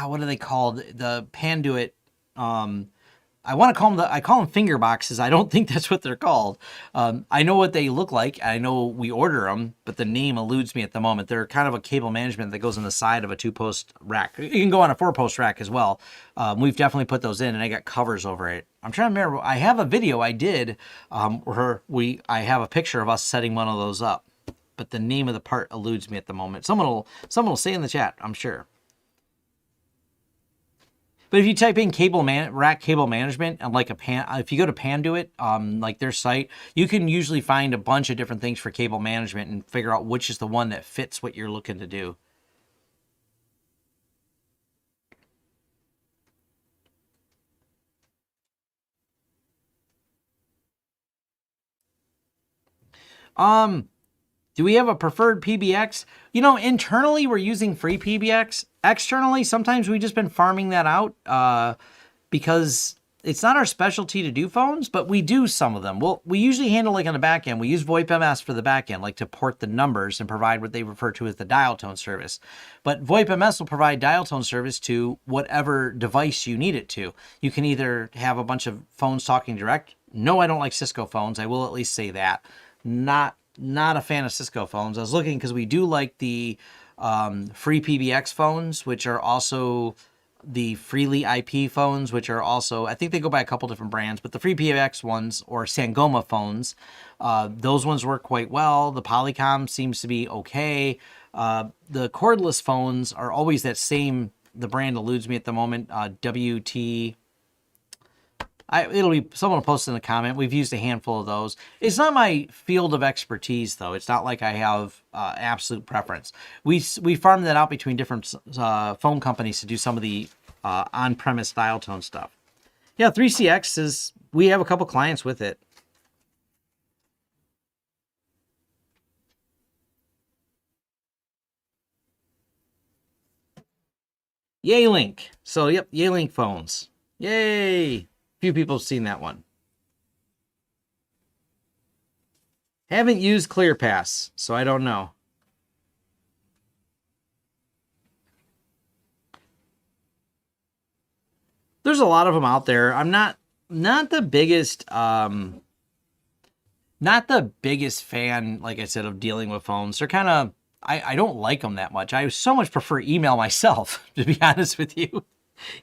what are they called? The Panduit, I want to call them I call them finger boxes. I don't think that's what they're called. I know what they look like. I know we order them, but the name eludes me at the moment. They're kind of a cable management that goes on the side of a 2-post rack. You can go on a 4-post rack as well. We've definitely put those in, and I got covers over it. I'm trying to remember. I have a video I did where I have a picture of us setting one of those up, but the name of the part eludes me at the moment. Someone will say in the chat, I'm sure. But if you type in rack cable management and like if you go to Panduit, like their site, you can usually find a bunch of different things for cable management and figure out which is the one that fits what you're looking to do. Do we have a preferred PBX? Internally we're using free PBX. Externally, sometimes we've just been farming that out because it's not our specialty to do phones, but we do some of them. We usually handle like on the back end. We use VoIP MS for the back end, like to port the numbers and provide what they refer to as the dial tone service. But VoIP MS will provide dial tone service to whatever device you need it to. You can either have a bunch of phones talking direct. No, I don't like Cisco phones. I will at least say that. Not a fan of Cisco phones. I was looking because we do like the free PBX phones, which are also the Freely IP phones, which are also, I think they go by a couple different brands, but the free PBX ones or Sangoma phones, those ones work quite well. The Polycom seems to be okay. The cordless phones are always that same, the brand eludes me at the moment, WT. It'll be, someone will post in the comment. We've used a handful of those. It's not my field of expertise, though. It's not like I have absolute preference. We farm that out between different phone companies to do some of the on-premise dial tone stuff. Yeah, 3CX is, we have a couple clients with it. Yay Link. So, yep, Yay Link phones. Yay. Few people have seen that one. Haven't used ClearPass, so I don't know. There's a lot of them out there. I'm not the biggest fan, like I said, of dealing with phones. They're kind of I don't like them that much. I so much prefer email myself, to be honest with you.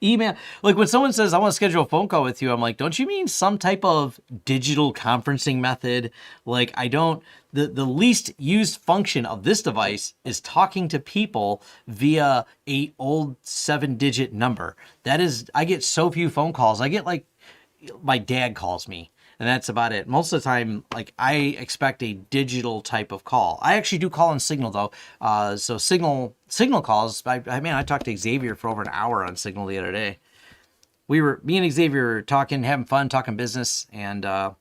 Email, like when someone says I want to schedule a phone call with you, I'm like, don't you mean some type of digital conferencing method? Like the least used function of this device is talking to people via a old 7-digit number. That is, I get so few phone calls. I get like, my dad calls me, and that's about it. Most of the time, like, I expect a digital type of call. I actually do call on Signal though. So Signal calls. I talked to Xavier for over an hour on Signal the other day. Me and Xavier were talking, having fun, talking business, and I'm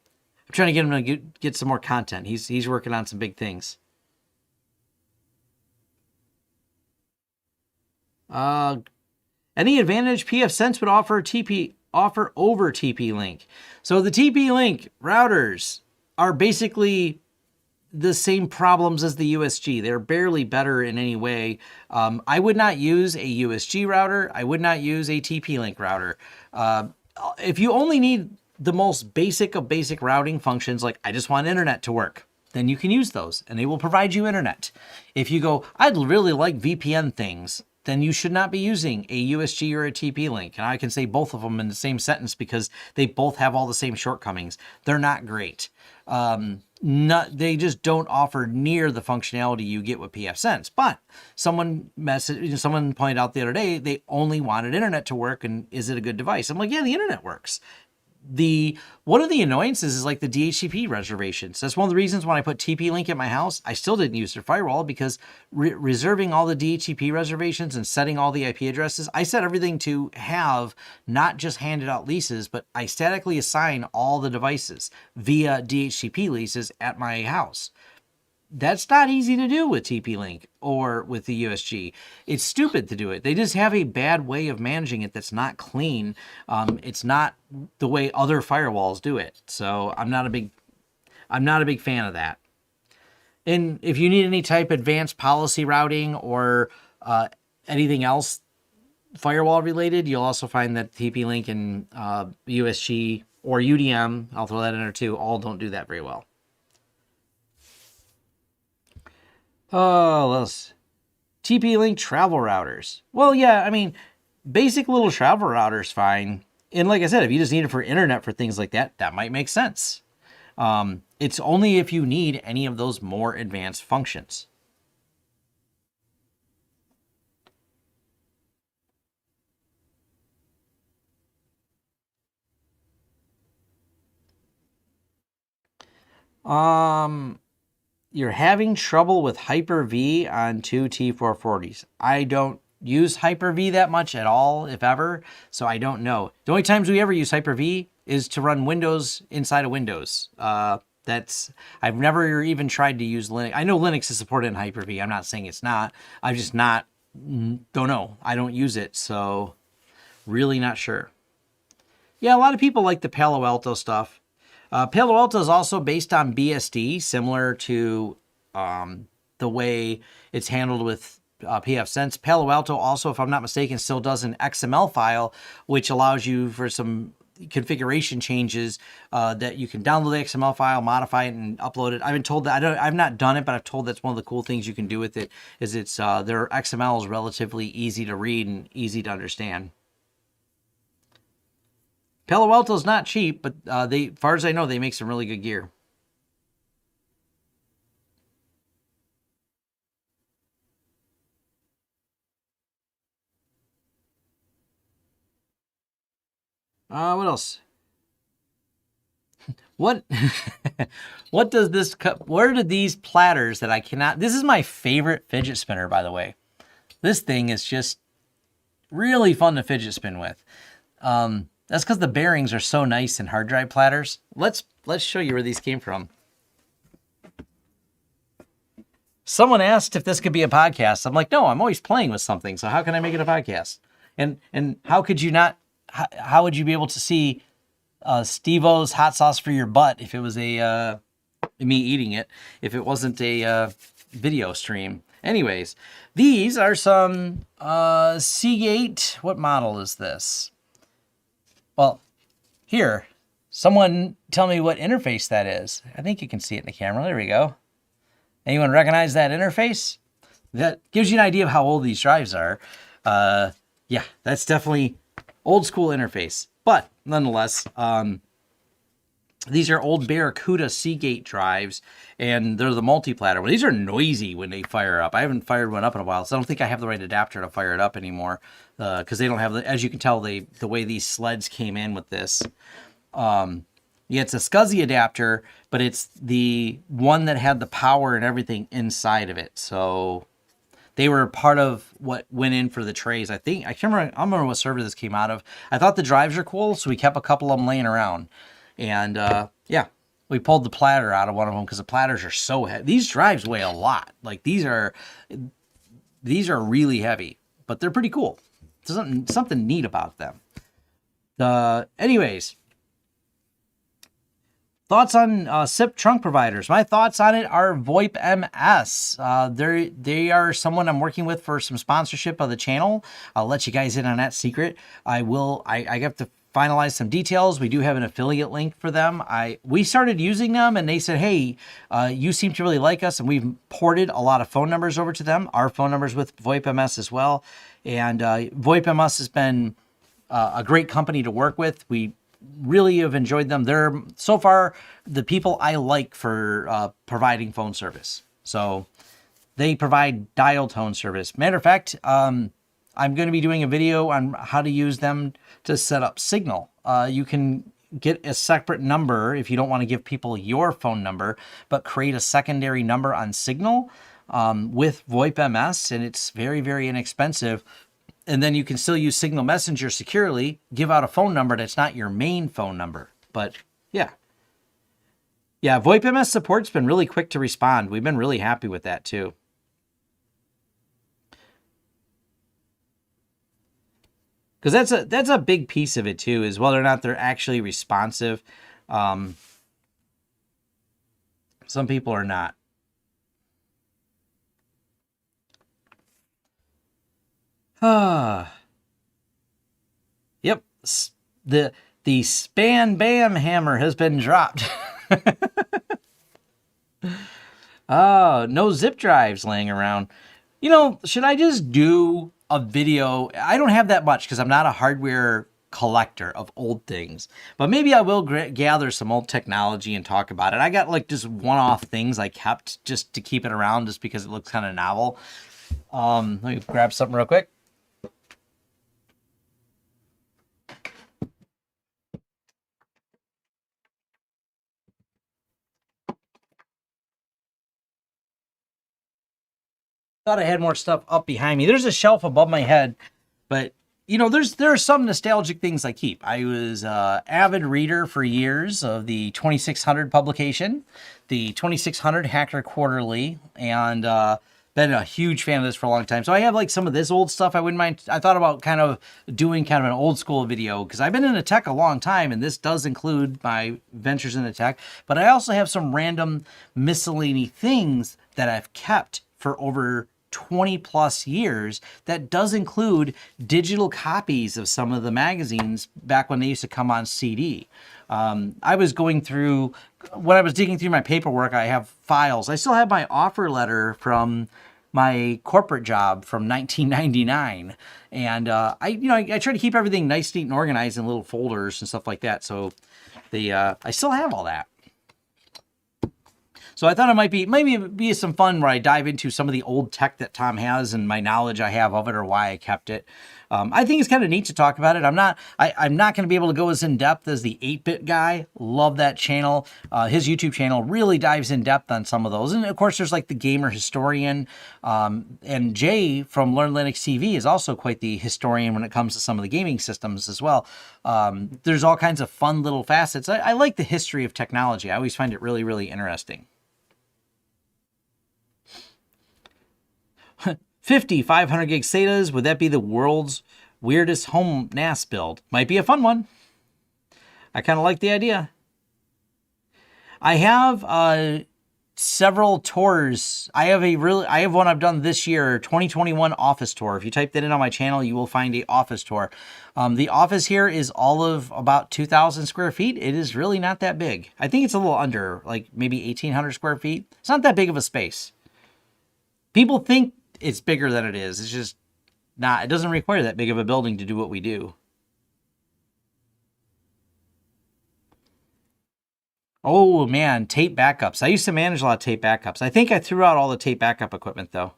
trying to get him to get some more content. He's working on some big things. Any advantage pfSense would offer over TP-Link. So the TP-Link routers are basically the same problems as the USG. They're barely better in any way. I would not use a USG router. I would not use a TP-Link router. If you only need the most basic of basic routing functions, like I just want internet to work, then you can use those and they will provide you internet. If you go, I'd really like VPN things, then you should not be using a USG or a TP-Link. And I can say both of them in the same sentence because they both have all the same shortcomings. They're not great. They just don't offer near the functionality you get with pfSense. But someone pointed out the other day, they only wanted internet to work, and is it a good device? I'm like, yeah, the internet works. One of the annoyances is like the DHCP reservations. That's one of the reasons when I put TP-Link at my house, I still didn't use their firewall, because reserving all the DHCP reservations and setting all the IP addresses, I set everything to have not just handed out leases, but I statically assign all the devices via DHCP leases at my house. That's not easy to do with TP-Link or with the USG. It's stupid to do it. They just have a bad way of managing it that's not clean. It's not the way other firewalls do it. So I'm not a big fan of that. And if you need any type of advanced policy routing or anything else firewall related, you'll also find that TP-Link and USG or UDM, I'll throw that in there too, all don't do that very well. Oh, let's TP-Link travel routers. Well, yeah, I mean, basic little travel routers fine. And like I said, if you just need it for internet for things like that, that might make sense. It's only if you need any of those more advanced functions. You're having trouble with Hyper-V on two T440s. I don't use Hyper-V that much at all, if ever, so I don't know. The only times we ever use Hyper-V is to run Windows inside of Windows. I've never even tried to use Linux. I know Linux is supported in Hyper-V. I'm not saying it's not. I'm just don't know. I don't use it, so really not sure. Yeah, a lot of people like the Palo Alto stuff. Palo Alto is also based on BSD, similar to the way it's handled with pfSense. Palo Alto also, if I'm not mistaken, still does an XML file, which allows you for some configuration changes that you can download the XML file, modify it, and upload it. I've been told that I've not done it, but I've told that's one of the cool things you can do with it. Is their XML is relatively easy to read and easy to understand. Palo Alto's not cheap, but as far as I know, they make some really good gear. What else? What does this where did these platters that I cannot, this is my favorite fidget spinner, by the way. This thing is just really fun to fidget spin with. That's because the bearings are so nice in hard drive platters. Let's show you where these came from. Someone asked if this could be a podcast. I'm like, no, I'm always playing with something, so how can I make it a podcast? And how could you not? How would you be able to see Steve-O's hot sauce for your butt if it was a me eating it? If it wasn't a video stream. Anyways, these are some Seagate. What model is this? Well, here, someone tell me what interface that is. I think you can see it in the camera. There we go. Anyone recognize that interface? That gives you an idea of how old these drives are. Yeah, that's definitely old school interface. But nonetheless, these are old Barracuda Seagate drives, and they're the multi-platter. Well, these are noisy when they fire up. I haven't fired one up in a while, so I don't think I have the right adapter to fire it up anymore, because they don't have the, as you can tell, the way these sleds came in with this. Yeah, it's a SCSI adapter, but it's the one that had the power and everything inside of it. So they were part of what went in for the trays. I can't remember what server this came out of. I thought the drives are cool, so we kept a couple of them laying around. And yeah, we pulled the platter out of one of them because the platters are so heavy. These drives weigh a lot. Like these are really heavy, but they're pretty cool. There's something neat about them. Anyways, thoughts on SIP trunk providers. My thoughts on it are VoIP MS. They are someone I'm working with for some sponsorship of the channel. I'll let you guys in on that secret. I have to finalize some details. We do have an affiliate link for them. We started using them and they said, hey, you seem to really like us, and we've ported a lot of phone numbers over to them, our phone numbers with VoIP MS as well. And VoIP MS has been a great company to work with. We really have enjoyed them. They're so far the people I like for providing phone service. So they provide dial tone service. Matter of fact, I'm going to be doing a video on how to use them to set up Signal. You can get a separate number if you don't want to give people your phone number, but create a secondary number on Signal with VoIP MS, and it's very, very inexpensive. And then you can still use Signal Messenger securely, give out a phone number that's not your main phone number. But yeah. Yeah, VoIP MS support's been really quick to respond. We've been really happy with that too. Because that's a big piece of it too, is whether or not they're actually responsive. Some people are not. Yep. The span bam hammer has been dropped. Oh, no zip drives laying around. You know, should I just do a video? I don't have that much because I'm not a hardware collector of old things, but maybe I will gather some old technology and talk about it. I got like just one-off things I kept just to keep it around just because it looks kind of novel. Let me grab something real quick. Thought I had more stuff up behind me. There's a shelf above my head, but you know, there are some nostalgic things I keep. I was an avid reader for years of the 2600 publication, the 2600 Hacker Quarterly, and been a huge fan of this for a long time. So I have like some of this old stuff I wouldn't mind. I thought about kind of doing kind of an old school video because I've been in the tech a long time, and this does include my ventures in the tech, but I also have some random miscellaneous things that I've kept for over 20 plus years that does include digital copies of some of the magazines back when they used to come on CD. I was going through, when I was digging through my paperwork, I have files. I still have my offer letter from my corporate job from 1999. And I try to keep everything nice, neat, and organized in little folders and stuff like that. So I still have all that. So I thought it might be some fun where I dive into some of the old tech that Tom has and my knowledge I have of it or why I kept it. I think it's kind of neat to talk about it. I'm not going to be able to go as in depth as the 8-bit guy. Love that channel. His YouTube channel really dives in depth on some of those. And of course, there's like the gamer historian. And Jay from Learn Linux TV is also quite the historian when it comes to some of the gaming systems as well. There's all kinds of fun little facets. I like the history of technology. I always find it really, really interesting. 50 500 gig SATAs, would that be the world's weirdest home NAS build. Might be a fun one. I kind of like the idea. I have several tours. I have one I've done this year, 2021 office tour. If you type that in on my channel, you will find a office tour. The office here is all of about 2,000 square feet. It is really not that big. I think it's a little under, like maybe 1,800 square feet. It's not that big of a space. People think it's bigger than it is. It's just not. It doesn't require that big of a building to do what we do. Oh man, tape backups. I used to manage a lot of tape backups. I think I threw out all the tape backup equipment though.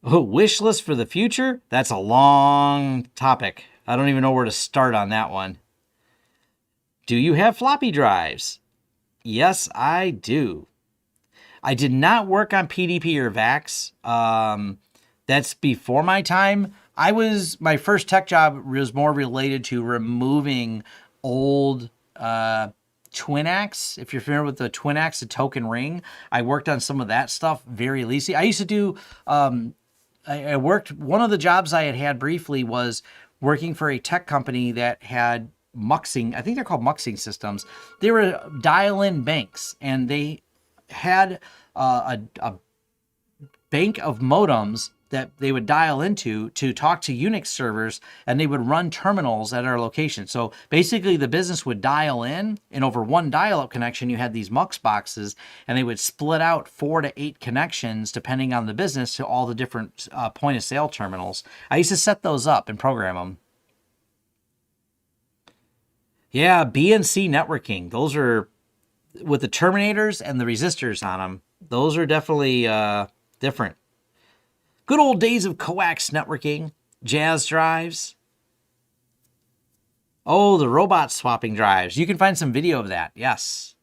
Oh, wish list for the future? That's a long topic. I don't even know where to start on that one. Do you have floppy drives? Yes, I do. I did not work on PDP or VAX. That's before my time. My first tech job was more related to removing old Twinax. If you're familiar with the Twinax, the token ring, I worked on some of that stuff very leasy. I used to do, I worked, one of the jobs I had briefly was working for a tech company that had muxing. I think they're called muxing systems. They were dial-in banks, and they had a bank of modems that they would dial into to talk to Unix servers, and they would run terminals at our location. So basically the business would dial in, and over one dial-up connection, you had these mux boxes, and they would split out 4 to 8 connections, depending on the business, to all the different point of sale terminals. I used to set those up and program them. Yeah, BNC networking. Those are with the terminators and the resistors on them. Those are definitely different. Good old days of coax networking, jazz drives. Oh, the robot swapping drives. You can find some video of that. Yes.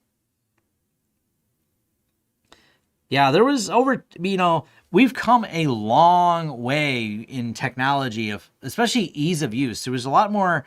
Yeah, there was we've come a long way in technology of, especially ease of use. There was a lot more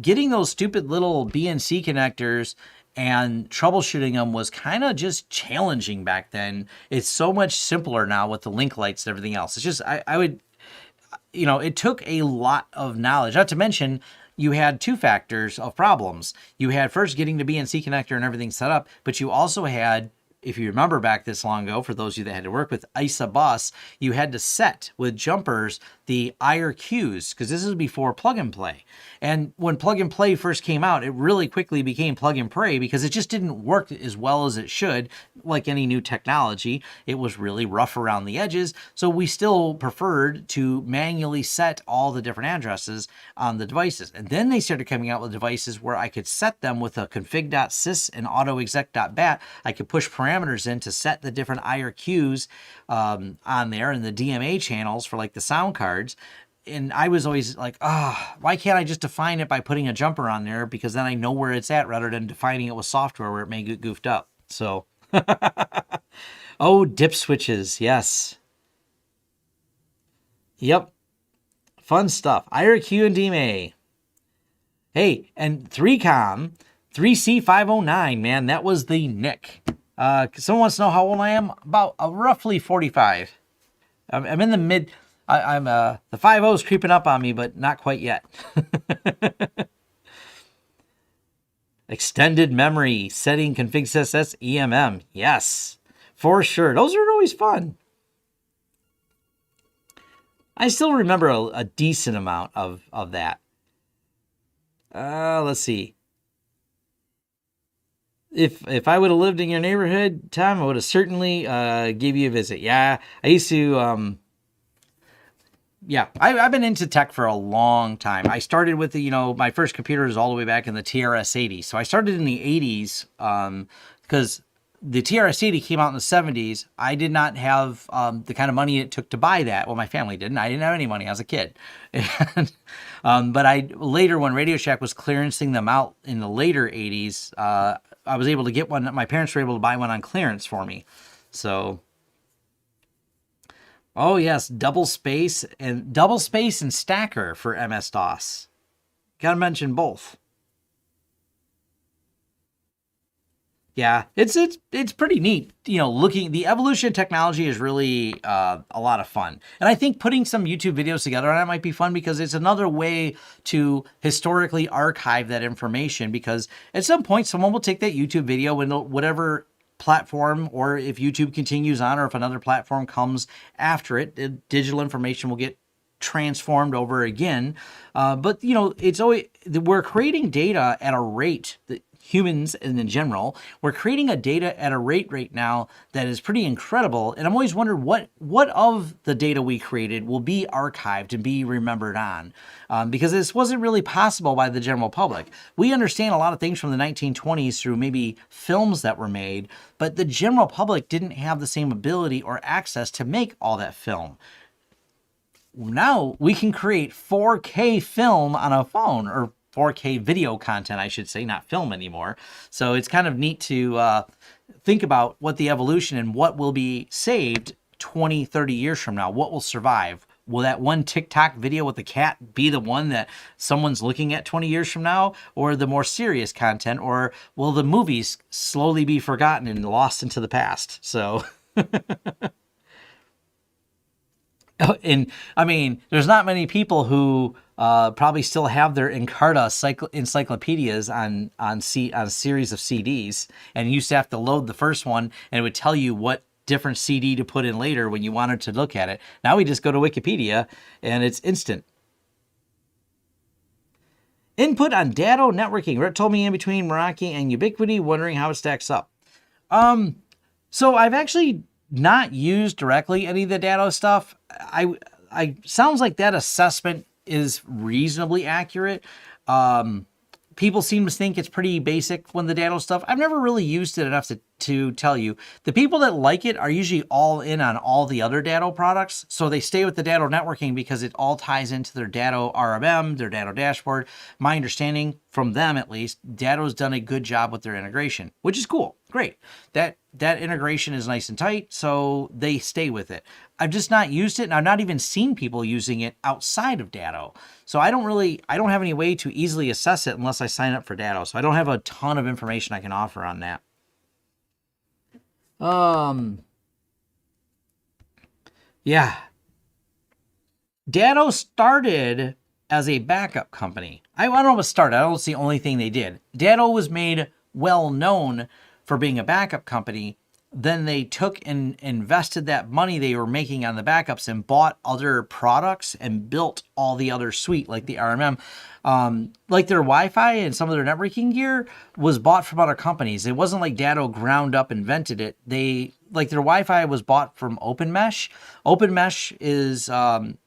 getting those stupid little BNC connectors and troubleshooting them was kind of just challenging back then. It's so much simpler now with the link lights and everything else. It's just, it took a lot of knowledge. Not to mention, you had 2 factors of problems. You had first getting the BNC connector and everything set up, but you also had, if you remember back this long ago, for those of you that had to work with ISA bus, you had to set with jumpers the IRQs, because this is before plug and play. And when plug and play first came out, it really quickly became plug and pray because it just didn't work as well as it should. Like any new technology, it was really rough around the edges. So we still preferred to manually set all the different addresses on the devices. And then they started coming out with devices where I could set them with a config.sys and autoexec.bat. I could push parameters in to set the different IRQs on there and the DMA channels for like the sound cards. And I was always like, why can't I just define it by putting a jumper on there? Because then I know where it's at rather than defining it with software where it may get goofed up. So, oh, dip switches. Yes. Yep. Fun stuff. IRQ and DMA. Hey, and 3Com, 3C509, man, that was the nick. Someone wants to know how old I am? About roughly 45. I'm in the mid... the 5-0's creeping up on me, but not quite yet. Extended memory, setting config CSS, EMM. Yes, for sure. Those are always fun. I still remember a decent amount of that. Let's see. If I would have lived in your neighborhood, Tom, I would have certainly gave you a visit. Yeah, I used to... Yeah, I've been into tech for a long time. I started with my first computer was all the way back in the TRS-80. So I started in the 80s because the TRS-80 came out in the 70s. I did not have the kind of money it took to buy that. Well, my family didn't. I didn't have any money. I was a kid. And, but later, when Radio Shack was clearancing them out in the later 80s, I was able to get one. My parents were able to buy one on clearance for me. So... Oh yes, double space and stacker for MS-DOS. Gotta mention both. Yeah, it's pretty neat. You know, looking the evolution of technology is really a lot of fun, and I think putting some YouTube videos together on that might be fun because it's another way to historically archive that information. Because at some point, someone will take that YouTube video and whatever platform, or if YouTube continues on, or if another platform comes after it, the digital information will get transformed over again. But you know, it's always we're creating data at a rate that humans and in general, we're creating a data at a rate right now that is pretty incredible. And I'm always wondering what of the data we created will be archived and be remembered on, because this wasn't really possible by the general public. We understand a lot of things from the 1920s through maybe films that were made, but the general public didn't have the same ability or access to make all that film. Now we can create 4K film on a phone, or 4K video content, I should say, not film anymore. So it's kind of neat to think about what the evolution and what will be saved 20, 30 years from now. What will survive? Will that one TikTok video with the cat be the one that someone's looking at 20 years from now? Or the more serious content? Or will the movies slowly be forgotten and lost into the past? So... And I mean, there's not many people who probably still have their Encarta encyclopedias on a series of CDs, and you used to have to load the first one, and it would tell you what different CD to put in later when you wanted to look at it. Now we just go to Wikipedia, and it's instant. Input on Datto networking. Rhett told me in between Meraki and Ubiquiti, wondering how it stacks up. So I've actually not used directly any of the Datto stuff. I sounds like that assessment is reasonably accurate. People seem to think it's pretty basic when the Datto stuff. I've never really used it enough to tell you. The people that like it are usually all in on all the other Datto products. So they stay with the Datto networking because it all ties into their Datto RMM, their Datto dashboard. My understanding from them, at least, Datto's done a good job with their integration, which is cool. Great. That integration is nice and tight, so they stay with it. I've just not used it, and I've not even seen people using it outside of Datto. So I don't have any way to easily assess it unless I sign up for Datto. So I don't have a ton of information I can offer on that. Yeah. Datto started as a backup company. I don't know what started. I don't know it's the only thing they did. Datto was made well known for being a backup company. Then they took and invested that money they were making on the backups and bought other products and built all the other suite, like the RMM. Like their Wi-Fi and some of their networking gear was bought from other companies. It wasn't like Datto ground up invented it. Like their Wi-Fi was bought from OpenMesh. OpenMesh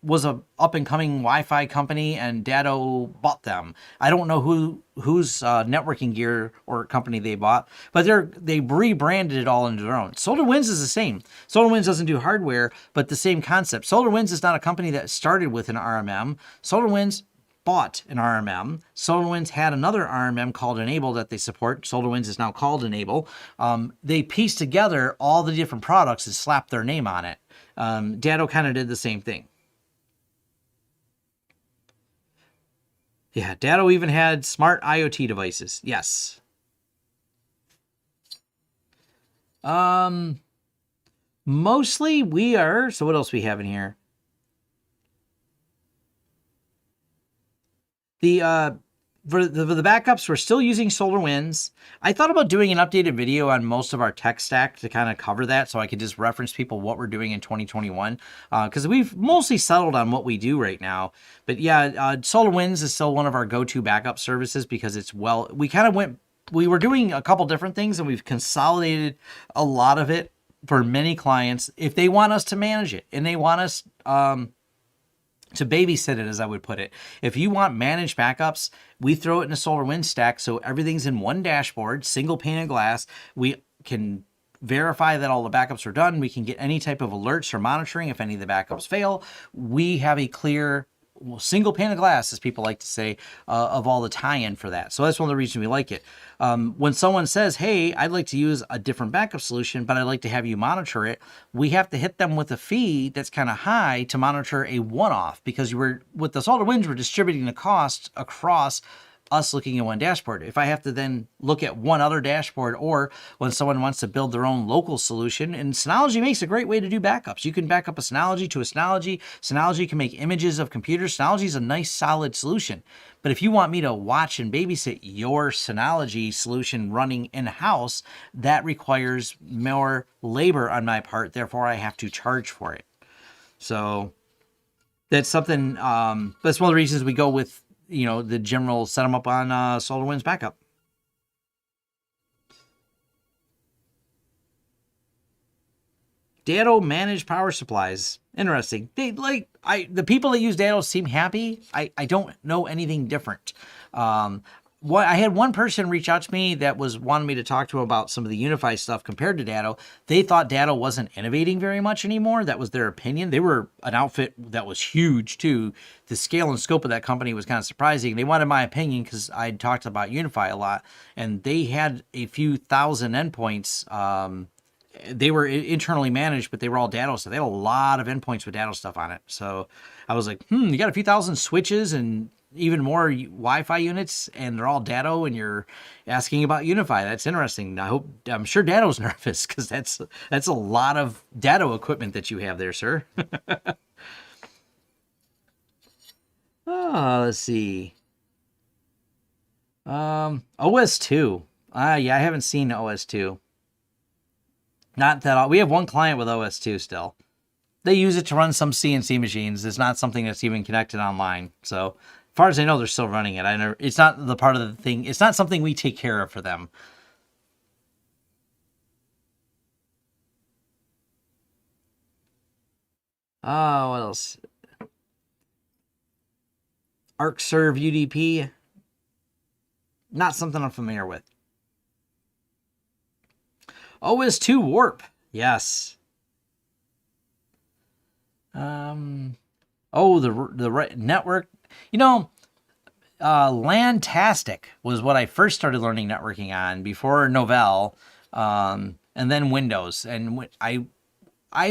was a up-and-coming Wi-Fi company, and Datto bought them. I don't know whose networking gear or company they bought, but they rebranded it all into their own. SolarWinds is the same. SolarWinds doesn't do hardware, but the same concept. SolarWinds is not a company that started with an RMM. SolarWinds bought an RMM. SolarWinds had another RMM called Enable that they support. SolarWinds is now called Enable. They pieced together all the different products and slapped their name on it. Datto kind of did the same thing. Yeah, Datto even had smart IoT devices. Yes. Mostly we are, so what else we have in here? For the backups, we're still using SolarWinds. I thought about doing an updated video on most of our tech stack to kind of cover that, so I could just reference people what we're doing in 2021, because we've mostly settled on what we do right now. But yeah, SolarWinds is still one of our go-to backup services because it's we were doing a couple different things, and we've consolidated a lot of it for many clients if they want us to manage it and they want us to babysit it, as I would put it. If you want managed backups, we throw it in a SolarWinds stack, so everything's in one dashboard, single pane of glass. We can verify that all the backups are done. We can get any type of alerts or monitoring if any of the backups fail. We have a clear single pane of glass, as people like to say, of all the tie-in for that. So that's one of the reasons we like it. When someone says, hey, I'd like to use a different backup solution, but I'd like to have you monitor it, we have to hit them with a fee that's kind of high to monitor a one-off, because with the SolarWinds, we're distributing the cost across us looking at one dashboard. If I have to then look at one other dashboard, or when someone wants to build their own local solution, and Synology makes a great way to do backups. You can back up a Synology to a Synology. Synology can make images of computers. Synology is a nice, solid solution. But if you want me to watch and babysit your Synology solution running in-house, that requires more labor on my part. Therefore, I have to charge for it. So that's something, that's one of the reasons we go with, the general set them up on SolarWinds backup. Datto managed power supplies. Interesting. The people that use Datto seem happy. I don't know anything different. I had one person reach out to me that was wanting me to talk to about some of the UniFi stuff compared to Datto. They thought Datto wasn't innovating very much anymore. That was their opinion. They were an outfit that was huge too. The scale and scope of that company was kind of surprising. They wanted my opinion because I'd talked about UniFi a lot, and they had a few thousand endpoints. They were internally managed, but they were all Datto, so they had a lot of endpoints with Datto stuff on it. So I was like, you got a few thousand switches and even more Wi-Fi units, and they're all Datto, and you're asking about UniFi. That's interesting. I'm sure Datto's nervous because that's a lot of Datto equipment that you have there, sir. Let's see. OS2. Yeah, I haven't seen OS2. Not that we have one client with OS2 still. They use it to run some CNC machines. It's not something that's even connected online. So, as far as I know, they're still running it. It's not the part of the thing. It's not something we take care of for them. Oh, what else? ArcServe UDP. Not something I'm familiar with. OS2 Warp. Yes. The network. LANtastic was what I first started learning networking on before Novell, and then Windows. And I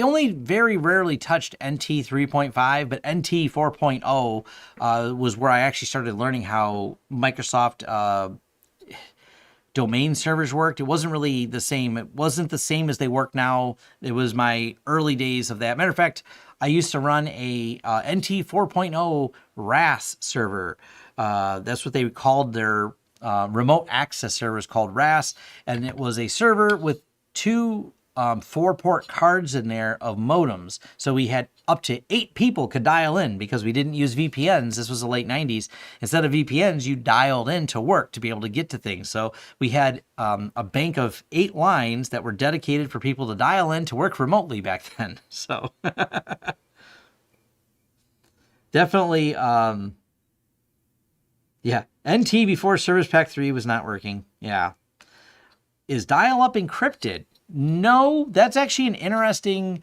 only very rarely touched NT 3.5, but NT 4.0 was where I actually started learning how Microsoft domain servers worked. It wasn't really the same. It wasn't the same as they work now. It was my early days of that. Matter of fact, I used to run a NT 4.0 RAS server. That's what they called their remote access servers, called RAS. And it was a server with two 4-port cards in there of modems. So we had up to 8 people could dial in because we didn't use VPNs. This was the late 90s. Instead of VPNs, you dialed in to work to be able to get to things. So we had a bank of 8 lines that were dedicated for people to dial in to work remotely back then. So definitely, yeah. NT before Service Pack 3 was not working. Yeah. Is Dial-Up encrypted? No, that's actually an interesting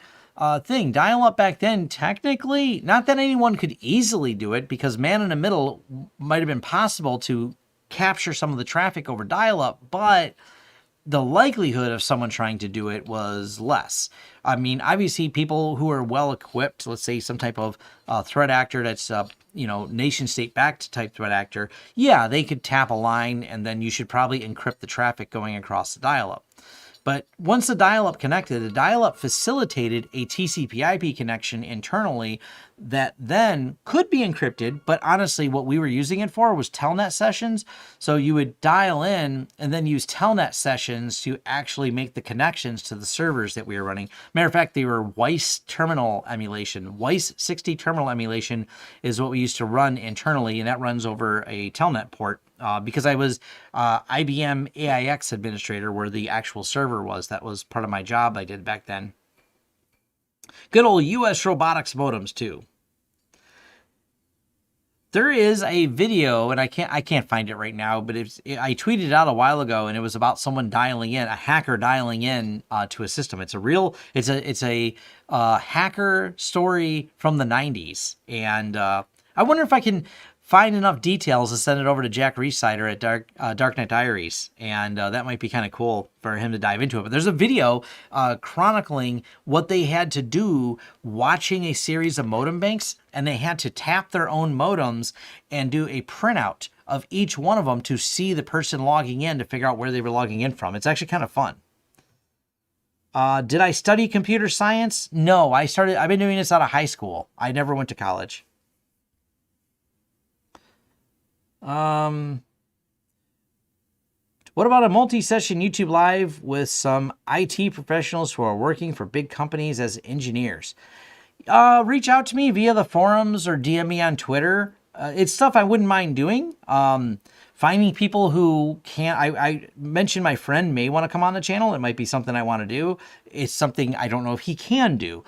thing. Dial-up back then, technically, not that anyone could easily do it, because man in the middle might have been possible to capture some of the traffic over dial-up, but the likelihood of someone trying to do it was less. I mean, obviously, people who are well equipped, let's say some type of threat actor that's nation state backed type threat actor, yeah, they could tap a line, and then you should probably encrypt the traffic going across the dial-up. But once the dial-up connected, the dial-up facilitated a TCP/IP connection internally that then could be encrypted. But honestly, what we were using it for was telnet sessions. So you would dial in and then use telnet sessions to actually make the connections to the servers that we were running. Matter of fact, they were WISE terminal emulation. WISE 60 terminal emulation is what we used to run internally, and that runs over a telnet port. Because I was IBM AIX administrator, where the actual server was. That was part of my job I did back then. Good old US robotics modems too. There is a video, and I can't find it right now, but I tweeted it out a while ago, and it was about someone dialing in, a hacker dialing in to a system. It's a hacker story from the 90s, and I wonder if I can find enough details to send it over to Jack Resider at Darknet Diaries, and that might be kind of cool for him to dive into it. But there's a video chronicling what they had to do watching a series of modem banks, and they had to tap their own modems and do a printout of each one of them to see the person logging in to figure out where they were logging in from. It's actually kind of fun. Did I study computer science? No, I've been doing this out of high school. I never went to college. What about a multi-session YouTube live with some IT professionals who are working for big companies as engineers? Reach out to me via the forums or DM me on Twitter. It's stuff I wouldn't mind doing. Finding people who can't, I mentioned my friend may want to come on the channel. It might be something I want to do. It's something I don't know if he can do.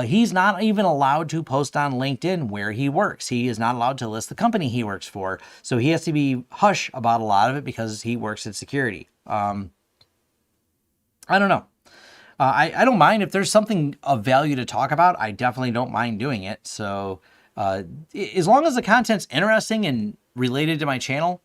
He's not even allowed to post on LinkedIn where he works. He is not allowed to list the company he works for. So he has to be hush about a lot of it because he works in security. I don't know. I don't mind if there's something of value to talk about. I definitely don't mind doing it. So as long as the content's interesting and related to my channel,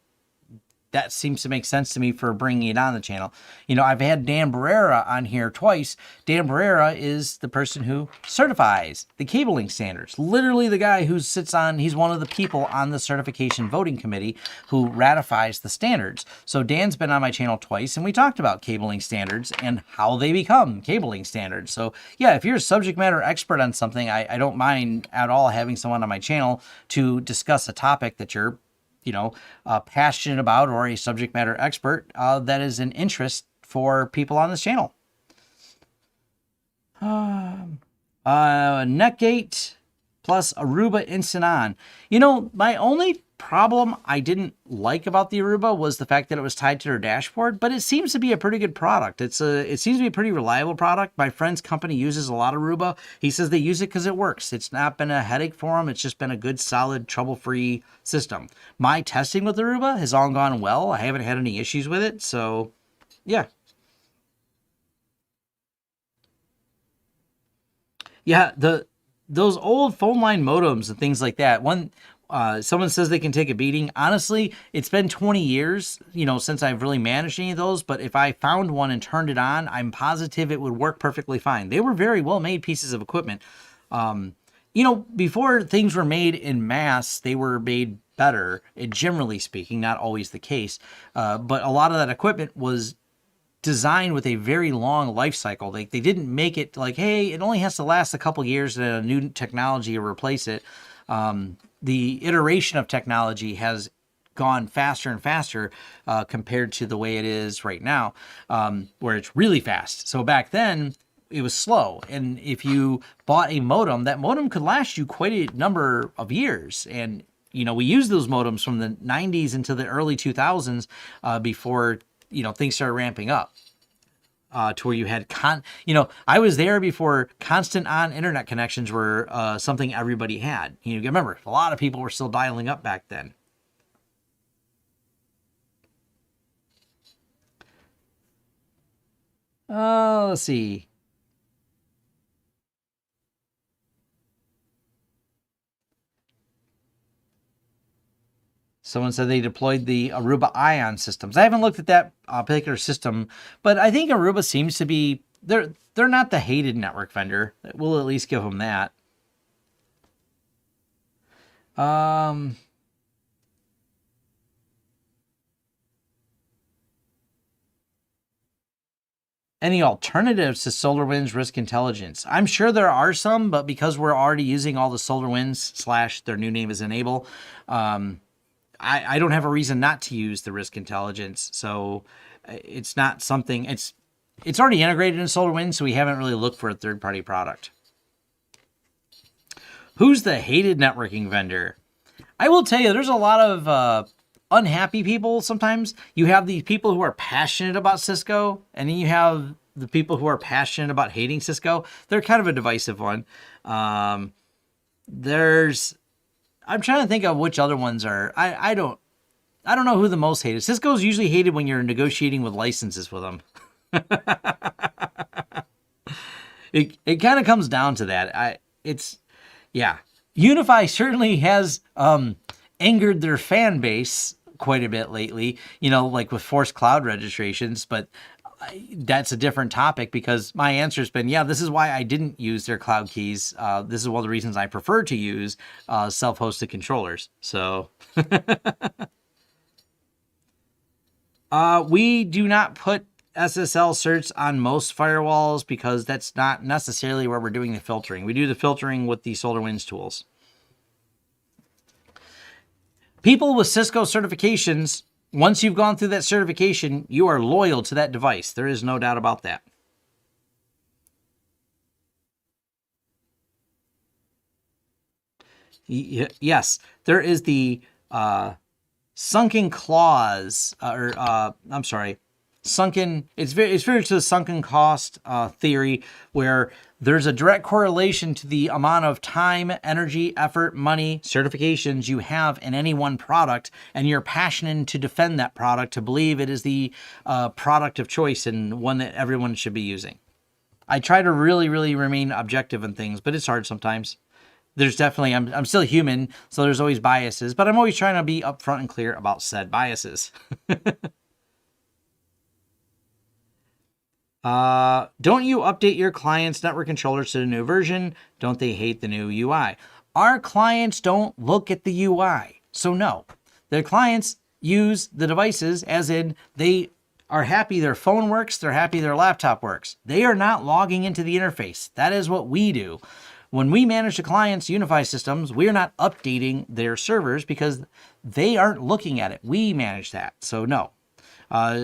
that seems to make sense to me for bringing it on the channel. You know, I've had Dan Barrera on here twice. Dan Barrera is the person who certifies the cabling standards. Literally the guy who he's one of the people on the certification voting committee who ratifies the standards. So Dan's been on my channel twice, and we talked about cabling standards and how they become cabling standards. So yeah, if you're a subject matter expert on something, I don't mind at all having someone on my channel to discuss a topic that you're passionate about, or a subject matter expert that is an interest for people on this channel. Netgate plus Aruba Instant On. You know, my only problem I didn't like about the Aruba was the fact that it was tied to their dashboard, but it seems to be a pretty good product. It seems to be a pretty reliable product. My friend's company uses a lot of Aruba. He says they use it because it works. It's not been a headache for him. It's just been a good, solid, trouble-free system. My testing with Aruba has all gone well. I haven't had any issues with it, so yeah. Yeah, those old phone line modems and things like that. Someone says they can take a beating. Honestly, it's been 20 years, since I've really managed any of those. But if I found one and turned it on, I'm positive it would work perfectly fine. They were very well-made pieces of equipment. Before things were made in mass, they were made better, generally speaking, not always the case. But a lot of that equipment was designed with a very long life cycle. They didn't make it like, hey, it only has to last a couple years and a new technology will replace it. The iteration of technology has gone faster and faster compared to the way it is right now, where it's really fast. So back then, it was slow. And if you bought a modem, that modem could last you quite a number of years. And, we used those modems from the 90s into the early 2000s before, things started ramping up. To where you had I was there before constant on internet connections were something everybody had. Remember, a lot of people were still dialing up back then. Let's see. Someone said they deployed the Aruba Ion systems. I haven't looked at that particular system, but I think Aruba seems to be, they're not the hated network vendor. We'll at least give them that. Any alternatives to Solarwinds Risk Intelligence? I'm sure there are some, but because we're already using all the Solarwinds / their new name is Enable, I don't have a reason not to use the Risk Intelligence. So it's not something, it's already integrated in SolarWinds, so we haven't really looked for a third-party product. Who's the hated networking vendor? I will tell you, there's a lot of unhappy people sometimes. You have the people who are passionate about Cisco, and then you have the people who are passionate about hating Cisco. They're kind of a divisive one. I'm trying to think of which other ones are. I don't know who the most hated. Cisco's usually hated when you're negotiating with licenses with them. It kind of comes down to that. UniFi certainly has an angered their fan base quite a bit lately, like with forced cloud registrations, but that's a different topic because my answer has been, yeah, this is why I didn't use their cloud keys. This is one of the reasons I prefer to use self-hosted controllers. So we do not put SSL certs on most firewalls because that's not necessarily where we're doing the filtering. We do the filtering with the Solarwinds tools. People with Cisco certifications, once you've gone through that certification, you are loyal to that device. There is no doubt about that. Yes, there is the sunken clause, it's very to the sunken cost theory, where there's a direct correlation to the amount of time, energy, effort, money, certifications you have in any one product, and you're passionate to defend that product, to believe it is the product of choice and one that everyone should be using. I try to really, really remain objective in things, but it's hard sometimes. There's definitely, I'm still human, so there's always biases, but I'm always trying to be upfront and clear about said biases. Don't you update your clients' network controllers to the new version? Don't they hate the new UI? Our clients don't look at the UI. So no, their clients use the devices as in they are happy their phone works, they're happy their laptop works. They are not logging into the interface. That is what we do. When we manage the client's UniFi systems, we're not updating their servers because they aren't looking at it. We manage that. So no.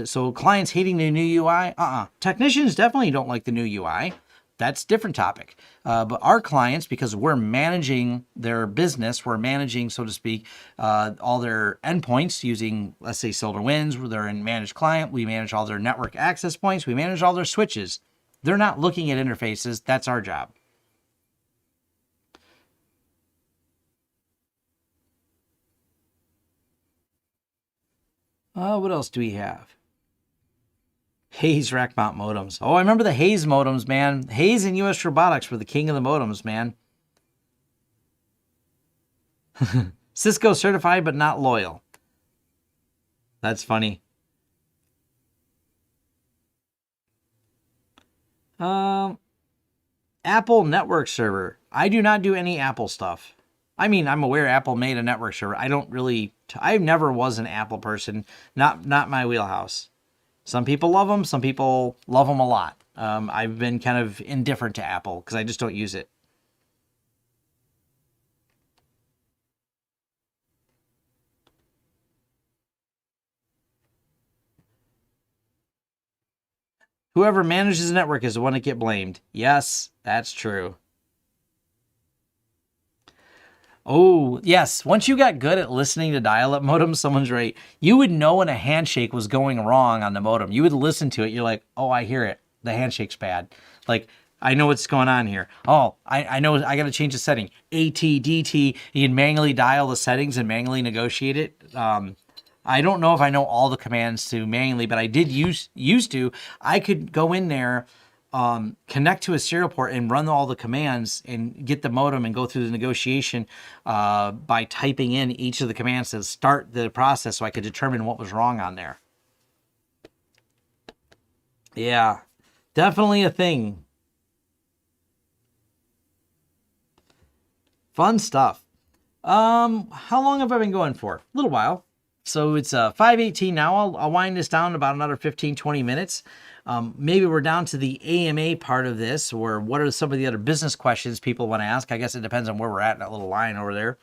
So clients hating the new UI? Technicians definitely don't like the new UI. That's a different topic. But our clients, because we're managing their business, we're managing, so to speak, all their endpoints using, let's say, SolarWinds, where they're in managed client. We manage all their network access points. We manage all their switches. They're not looking at interfaces. That's our job. What else do we have? Hayes rack mount modems. Oh, I remember the Hayes modems, man. Hayes and US Robotics were the king of the modems, man. Cisco certified, but not loyal. That's funny. Apple network server. I do not do any Apple stuff. I mean, I'm aware Apple made a network server. I don't really, I never was an Apple person. Not my wheelhouse. Some people love them. Some people love them a lot. I've been kind of indifferent to Apple because I just don't use it. Whoever manages the network is the one that get blamed. Yes, that's true. Oh, yes. Once you got good at listening to dial-up modems, someone's right. You would know when a handshake was going wrong on the modem. You would listen to it. You're like, oh, I hear it. The handshake's bad. Like, I know what's going on here. Oh, I know I got to change the setting. AT, DT. You can manually dial the settings and manually negotiate it. I don't know if I know all the commands to manually, but I did used to. I could go in there, connect to a serial port and run all the commands and get the modem and go through the negotiation by typing in each of the commands to start the process so I could determine what was wrong on there. Yeah, definitely a thing. Fun stuff. How long have I been going for? A little while. So it's 5:18 now. I'll wind this down about another 15, 20 minutes. Maybe we're down to the AMA part of this, or what are some of the other business questions people want to ask? I guess it depends on where we're at in that little line over there.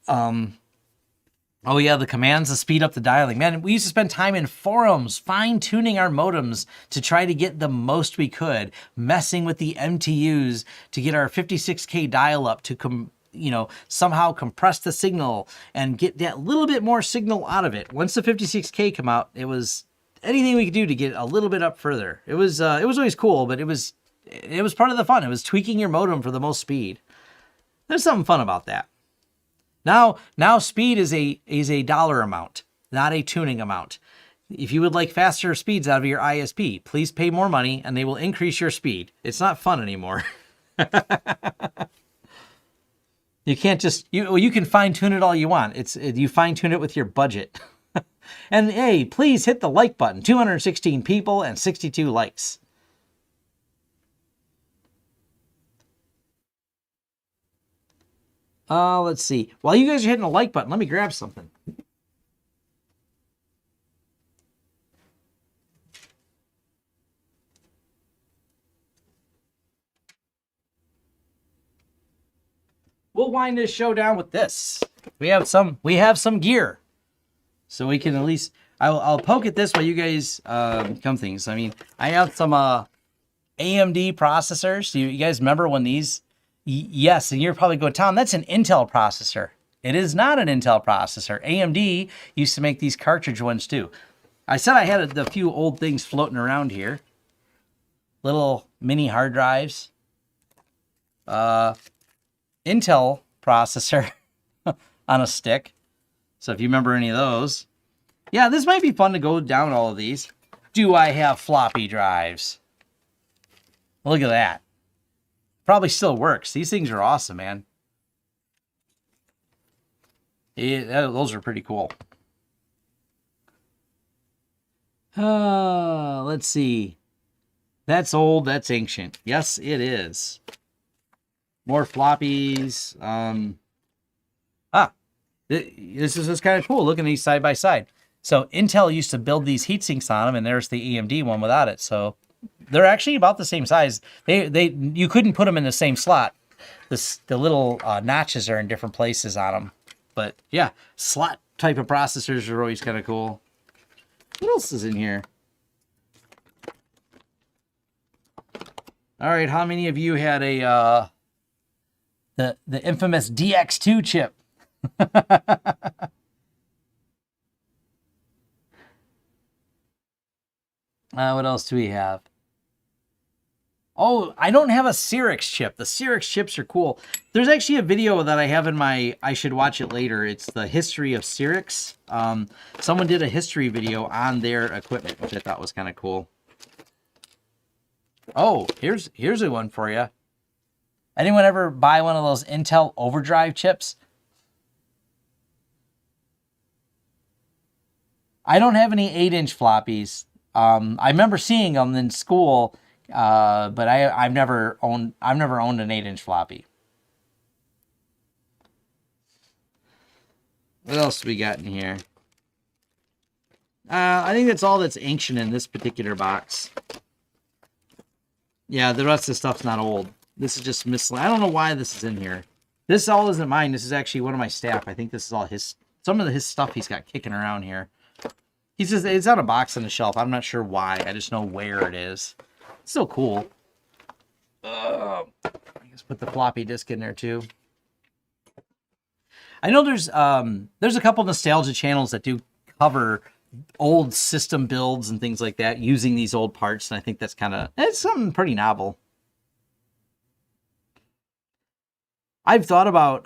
Oh yeah, the commands to speed up the dialing. Man, we used to spend time in forums fine-tuning our modems to try to get the most we could, messing with the MTUs to get our 56K dial-up to somehow compress the signal and get that little bit more signal out of it. Once the 56K come out, it was anything we could do to get a little bit up further. It was always cool, but it was part of the fun. It was tweaking your modem for the most speed. There's something fun about that. Now speed is a dollar amount, not a tuning amount. If you would like faster speeds out of your ISP, please pay more money and they will increase your speed. It's not fun anymore. You can't just you can fine tune it all you want. You fine tune it with your budget. And hey, please hit the like button. 216 people and 62 likes. Let's see. While you guys are hitting the like button, let me grab something. We'll wind this show down with this. We have some gear, so we can at least. I'll poke at this while you guys come things. I mean, I have some AMD processors. You guys remember when these? Yes, and you're probably going, Tom, that's an Intel processor. It is not an Intel processor. AMD used to make these cartridge ones too. I said I had a few old things floating around here. Little mini hard drives. Intel processor on a stick. So if you remember any of those. Yeah, this might be fun to go down all of these. Do I have floppy drives? Look at that. Probably still works. These things are awesome, man. Yeah, those are pretty cool. Let's see. That's old. That's ancient. Yes, it is. More floppies. This is kind of cool. Look at these side by side. So Intel used to build these heat sinks on them, and there's the AMD one without it. So they're actually about the same size. You couldn't put them in the same slot. The little notches are in different places on them. But yeah, slot type of processors are always kind of cool. What else is in here? All right, how many of you had a the infamous DX2 chip? What else do we have? Oh, I don't have a Cyrix chip. The Cyrix chips are cool. There's actually a video that I have in my, I should watch it later. It's the history of Cyrix. Someone did a history video on their equipment, which I thought was kind of cool. Oh, here's a one for you. Anyone ever buy one of those Intel overdrive chips? I don't have any 8-inch floppies. I remember seeing them in school, but I've never owned an 8-inch floppy. What else do we got in here? I think that's all that's ancient in this particular box. Yeah, the rest of the stuff's not old. This is just miscellaneous. I don't know why this is in here. This all isn't mine. This is actually one of my staff. I think this is all his. Some of his stuff he's got kicking around here. He says it's on a box on the shelf. I'm not sure why. I just know where it is. It's still cool. I guess put the floppy disk in there too. I know there's a couple nostalgia channels that do cover old system builds and things like that using these old parts, and I think it's something pretty novel. I've thought about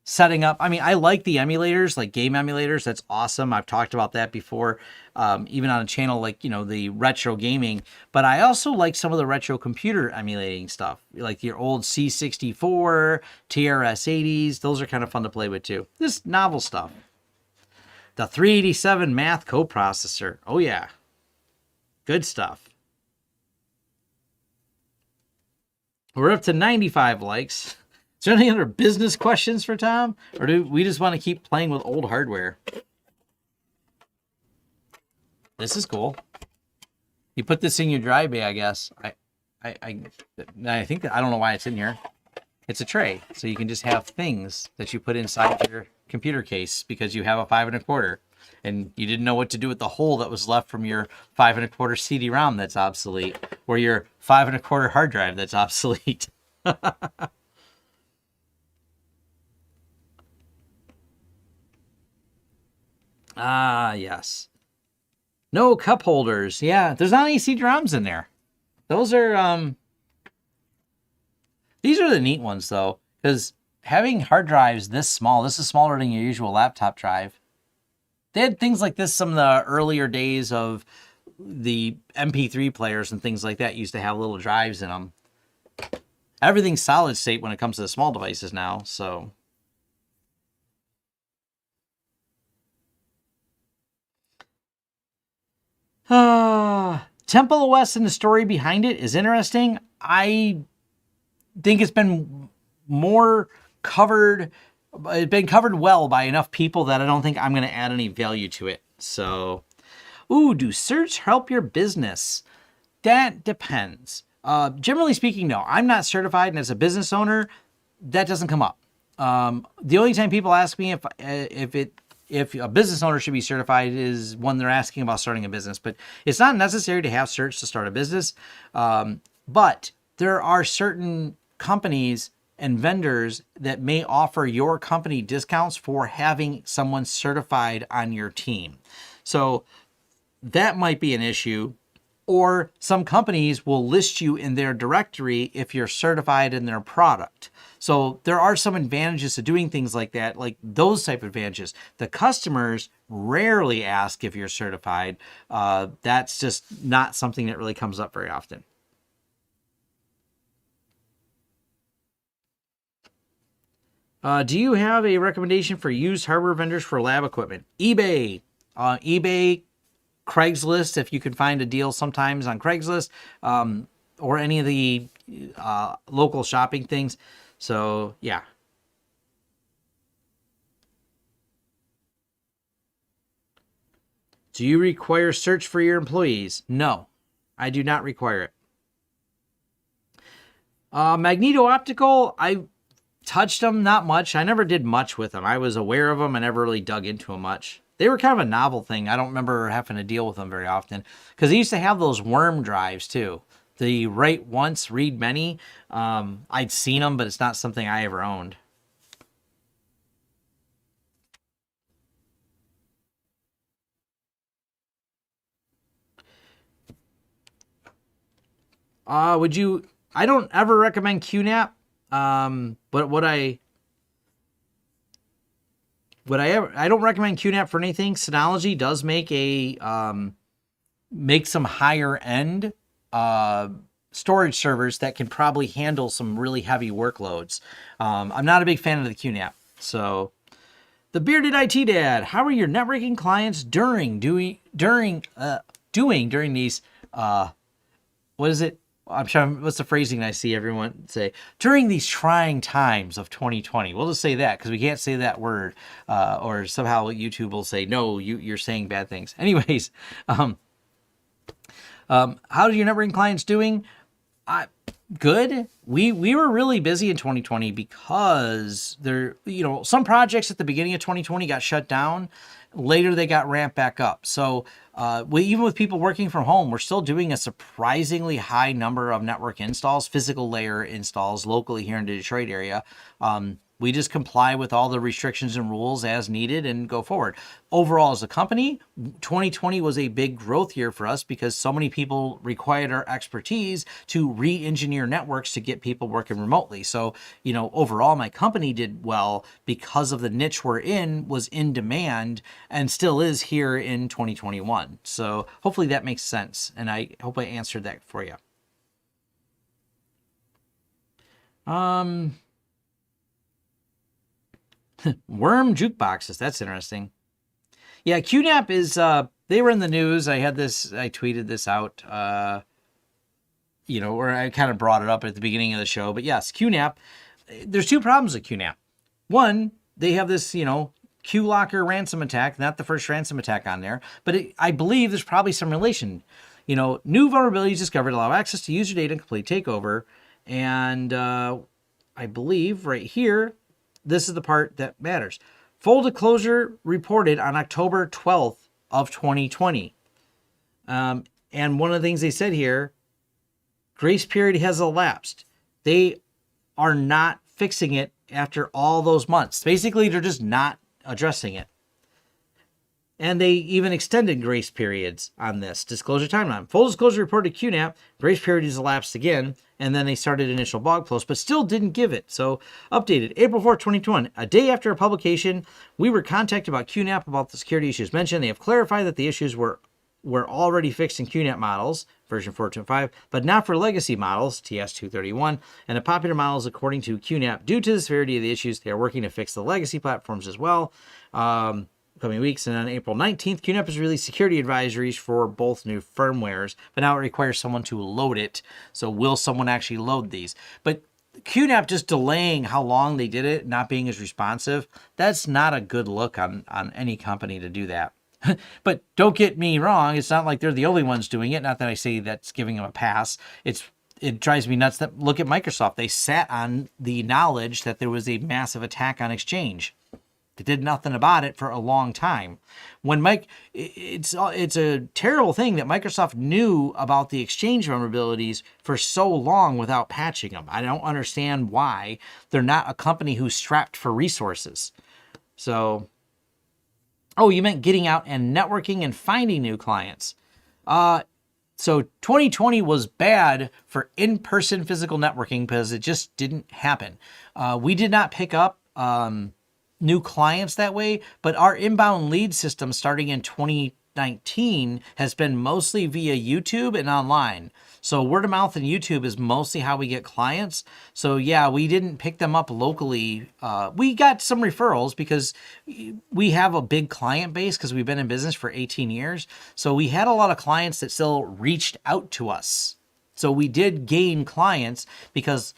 setting up. I mean, I like the emulators, like game emulators. That's awesome. I've talked about that before, even on a channel like, the retro gaming. But I also like some of the retro computer emulating stuff, like your old C64, TRS-80s. Those are kind of fun to play with too. This novel stuff. The 387 math coprocessor. Oh yeah, good stuff. We're up to 95 likes. Is there any other business questions for Tom? Or do we just want to keep playing with old hardware? This is cool. You put this in your dry bay, I guess. I think that, I don't know why it's in here. It's a tray. So you can just have things that you put inside your computer case because you have a 5 1/4. And you didn't know what to do with the hole that was left from your 5 1/4 CD-ROM that's obsolete. Or your 5 1/4 hard drive that's obsolete. Ah, yes. No cup holders. Yeah, there's not any CD-ROMs in there. Those are, these are the neat ones, though, because having hard drives this small, this is smaller than your usual laptop drive. They had things like this some of the earlier days of the MP3 players and things like that used to have little drives in them. everything's solid state when it comes to the small devices now. So Temple OS and the story behind it is interesting. I think it's been more covered. It's been covered well by enough people that I don't think I'm going to add any value to it. So, ooh, do certs help your business? That depends. Generally speaking, no. I'm not certified, and as a business owner, that doesn't come up. The only time people ask me if a business owner should be certified is when they're asking about starting a business. But it's not necessary to have certs to start a business. But there are certain companies and vendors that may offer your company discounts for having someone certified on your team. So that might be an issue. Or some companies will list you in their directory if you're certified in their product. So there are some advantages to doing things like that, like those type of advantages. The customers rarely ask if you're certified. That's just not something that really comes up very often. Do you have a recommendation for used hardware vendors for lab equipment? eBay. eBay, Craigslist, if you can find a deal sometimes on Craigslist, or any of the local shopping things. So, yeah. Do you require search for your employees? No, I do not require it. Magneto Optical, I touched them, not much. I never did much with them. I was aware of them. I never really dug into them much. They were kind of a novel thing. I don't remember having to deal with them very often because they used to have those worm drives too. The write once, read many. I'd seen them, but it's not something I ever owned. I don't ever recommend Qnap. But I don't recommend Qnap for anything. Synology does make some higher end storage servers that can probably handle some really heavy workloads. I'm not a big fan of the Qnap. So, the bearded IT dad, how are your networking clients doing during these what is it? I'm trying. What's the phrasing I see everyone say? During these trying times of 2020. We'll just say that because we can't say that word, or somehow YouTube will say, no, you're saying bad things. Anyways, how are your networking clients doing? Good. We were really busy in 2020 because some projects at the beginning of 2020 got shut down. Later, they got ramped back up. So even with people working from home, we're still doing a surprisingly high number of network installs, physical layer installs locally here in the Detroit area. We just comply with all the restrictions and rules as needed and go forward. Overall, as a company, 2020 was a big growth year for us because so many people required our expertise to re-engineer networks to get people working remotely. So, overall, my company did well because of the niche we're in was in demand and still is here in 2021. So hopefully that makes sense. And I hope I answered that for you. Worm jukeboxes. That's interesting. Yeah, Qnap is, they were in the news. I tweeted this out, or I kind of brought it up at the beginning of the show. But yes, Qnap, there's two problems with Qnap. One, they have this, QLocker ransom attack, not the first ransom attack on there. But I believe there's probably some relation. New vulnerabilities discovered allow access to user data and complete takeover. And I believe right here, this is the part that matters. Full disclosure reported on October 12th of 2020. And one of the things they said here, grace period has elapsed. They are not fixing it after all those months. Basically, they're just not addressing it. And they even extended grace periods on this disclosure timeline. Full disclosure reported to Qnap, grace period has elapsed again, and then they started initial blog post, but still didn't give it. So updated April 4th, 2021, a day after our publication, we were contacted about Qnap about the security issues mentioned. They have clarified that the issues were already fixed in Qnap models version 4.5, but not for legacy models, TS231, and the popular models according to Qnap. Due to the severity of the issues, they are working to fix the legacy platforms as well. Coming weeks, and on April 19th, Qnap has released security advisories for both new firmwares, but now it requires someone to load it. So will someone actually load these? But Qnap just delaying how long they did it, not being as responsive, that's not a good look on any company to do that. But don't get me wrong, it's not like they're the only ones doing it. Not that I say that's giving them a pass. It drives me nuts that look at Microsoft. They sat on the knowledge that there was a massive attack on Exchange. They did nothing about it for a long time. It's a terrible thing that Microsoft knew about the Exchange vulnerabilities for so long without patching them. I don't understand why. They're not a company who's strapped for resources. So, oh, you meant getting out and networking and finding new clients. So 2020 was bad for in-person physical networking because it just didn't happen. We did not pick up new clients that way, but our inbound lead system starting in 2019 has been mostly via YouTube and online. So word of mouth and YouTube is mostly how we get clients. So yeah, we didn't pick them up locally. We got some referrals because we have a big client base because we've been in business for 18 years. So we had a lot of clients that still reached out to us. So we did gain clients because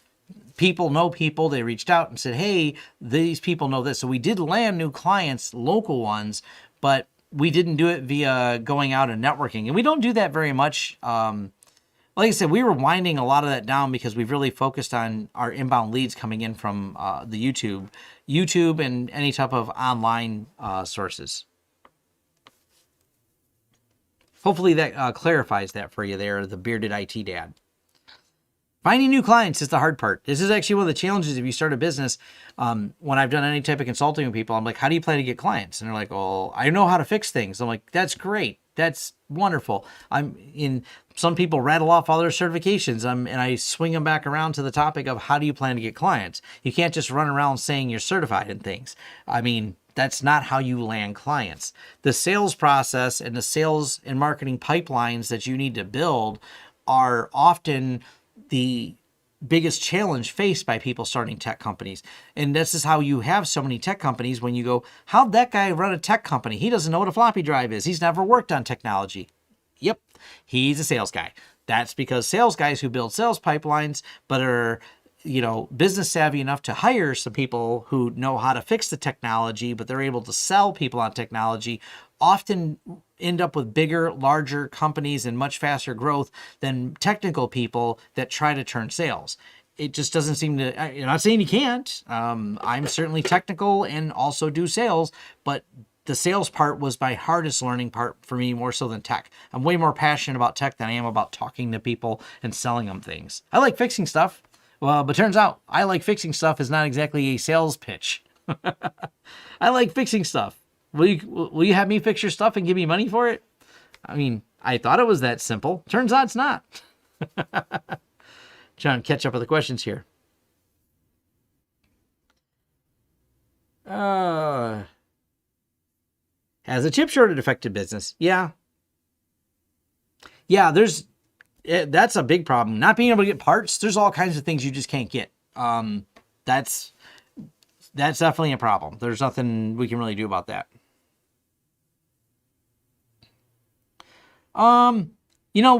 people know people. They reached out and said, hey, these people know this. So we did land new clients, local ones, but we didn't do it via going out and networking. And we don't do that very much. Like I said, we were winding a lot of that down because we've really focused on our inbound leads coming in from the YouTube and any type of online sources. Hopefully that clarifies that for you there, the bearded IT dad. Finding new clients is the hard part. This is actually one of the challenges if you start a business. When I've done any type of consulting with people, I'm like, how do you plan to get clients? And they're like, oh, I know how to fix things. I'm like, that's great. That's wonderful. Some people rattle off all their certifications, and I swing them back around to the topic of how do you plan to get clients? You can't just run around saying you're certified in things. I mean, that's not how you land clients. The sales process and the sales and marketing pipelines that you need to build are often the biggest challenge faced by people starting tech companies. And this is how you have so many tech companies when you go, how'd that guy run a tech company? He doesn't know what a floppy drive is. He's never worked on technology. Yep, he's a sales guy. That's because sales guys who build sales pipelines but are, business savvy enough to hire some people who know how to fix the technology, but they're able to sell people on technology, often end up with bigger, larger companies and much faster growth than technical people that try to turn sales. It just doesn't seem to, I'm not saying you can't. I'm certainly technical and also do sales, but the sales part was my hardest learning part for me more so than tech. I'm way more passionate about tech than I am about talking to people and selling them things. I like fixing stuff. Well, but turns out I like fixing stuff is not exactly a sales pitch. I like fixing stuff. Will you have me fix your stuff and give me money for it? I mean, I thought it was that simple. Turns out it's not. Trying to catch up with the questions here. Has a chip shortage affected business? Yeah. Yeah, that's a big problem. Not being able to get parts. There's all kinds of things you just can't get. That's definitely a problem. There's nothing we can really do about that.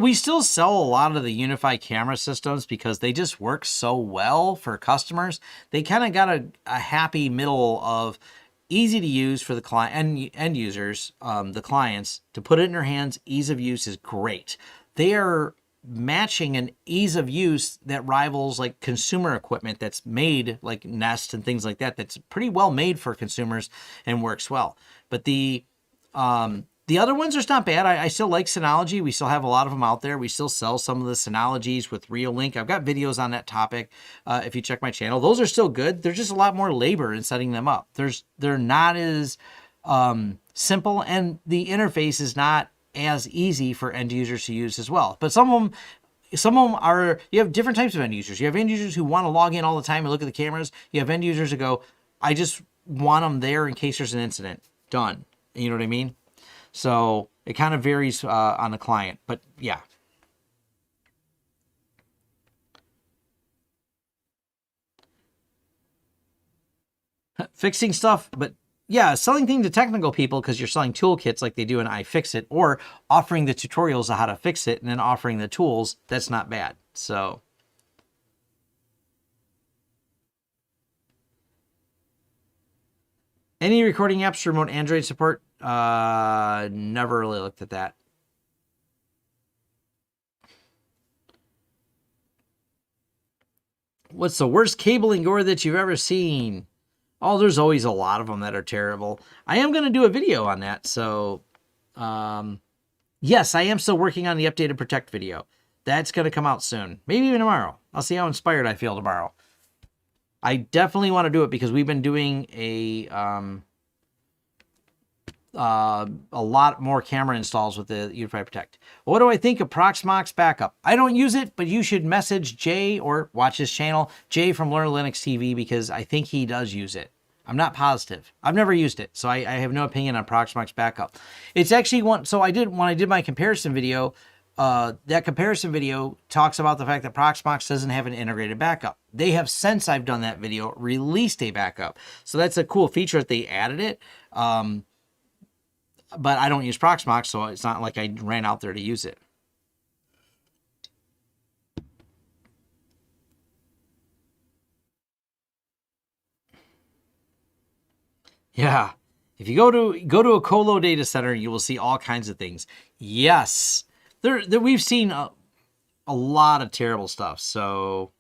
We still sell a lot of the UniFi camera systems because they just work so well for customers. They kind of got a happy middle of easy to use for the client and end users, the clients, to put it in their hands. Ease of use is great. They are matching an ease of use that rivals like consumer equipment that's made like Nest and things like that. That's pretty well made for consumers and works well. But the other ones are not bad. I still like Synology. We still have a lot of them out there. We still sell some of the Synologies with Reolink. I've got videos on that topic. If you check my channel, those are still good. There's just a lot more labor in setting them up. They're not as simple, and the interface is not as easy for end users to use as well. But some of them are, you have different types of end users. You have end users who want to log in all the time and look at the cameras. You have end users who go, I just want them there in case there's an incident. Done. You know what I mean? So it kind of varies on the client, but yeah. fixing stuff, but yeah, selling things to technical people because you're selling toolkits like they do in iFixit, or offering the tutorials on how to fix it and then offering the tools, that's not bad. So any recording apps remote Android support? Never really looked at that. What's the worst cabling gore that you've ever seen? Oh, there's always a lot of them that are terrible. I am going to do a video on that. So, yes, I am still working on the updated Protect video. That's going to come out soon. Maybe even tomorrow. I'll see how inspired I feel tomorrow. I definitely want to do it because we've been doing a lot more camera installs with the UniFi Protect. What do I think of Proxmox backup? I don't use it, but you should message Jay or watch his channel, Jay from Learn Linux TV, because I think he does use it. I'm not positive. I've never used it, so I have no opinion on Proxmox backup. It's actually one. So when I did my comparison video, that comparison video talks about the fact that Proxmox doesn't have an integrated backup. They have, since I've done that video, released a backup. So that's a cool feature that they added it. But I don't use Proxmox, so it's not like I ran out there to use it. Yeah. If you go to a colo data center, you will see all kinds of things. Yes. We've seen a lot of terrible stuff. So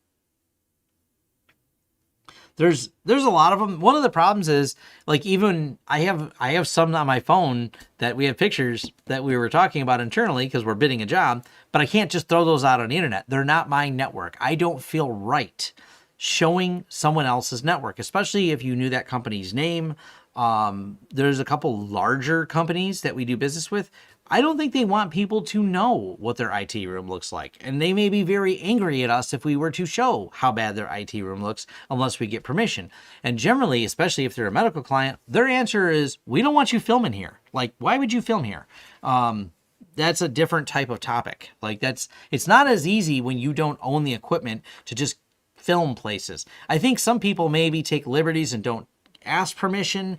there's a lot of them. One of the problems is, like, even I have some on my phone that we have pictures that we were talking about internally because we're bidding a job, but I can't just throw those out on the internet. They're not my network. I don't feel right showing someone else's network, especially if you knew that company's name. There's a couple larger companies that we do business with. I don't think they want people to know what their IT room looks like. And they may be very angry at us if we were to show how bad their IT room looks unless we get permission. And generally, especially if they're a medical client, their answer is, we don't want you filming here. Like, why would you film here? That's a different type of topic. Like, it's not as easy when you don't own the equipment to just film places. I think some people maybe take liberties and don't ask permission.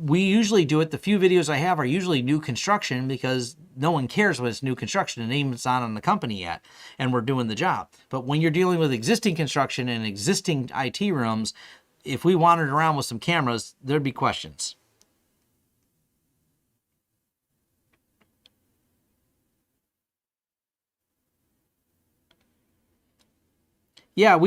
We usually do it. The few videos I have are usually new construction because no one cares when it's new construction and name's not on the company yet and we're doing the job. But when you're dealing with existing construction and existing IT rooms, if we wandered around with some cameras, there'd be questions. Yeah,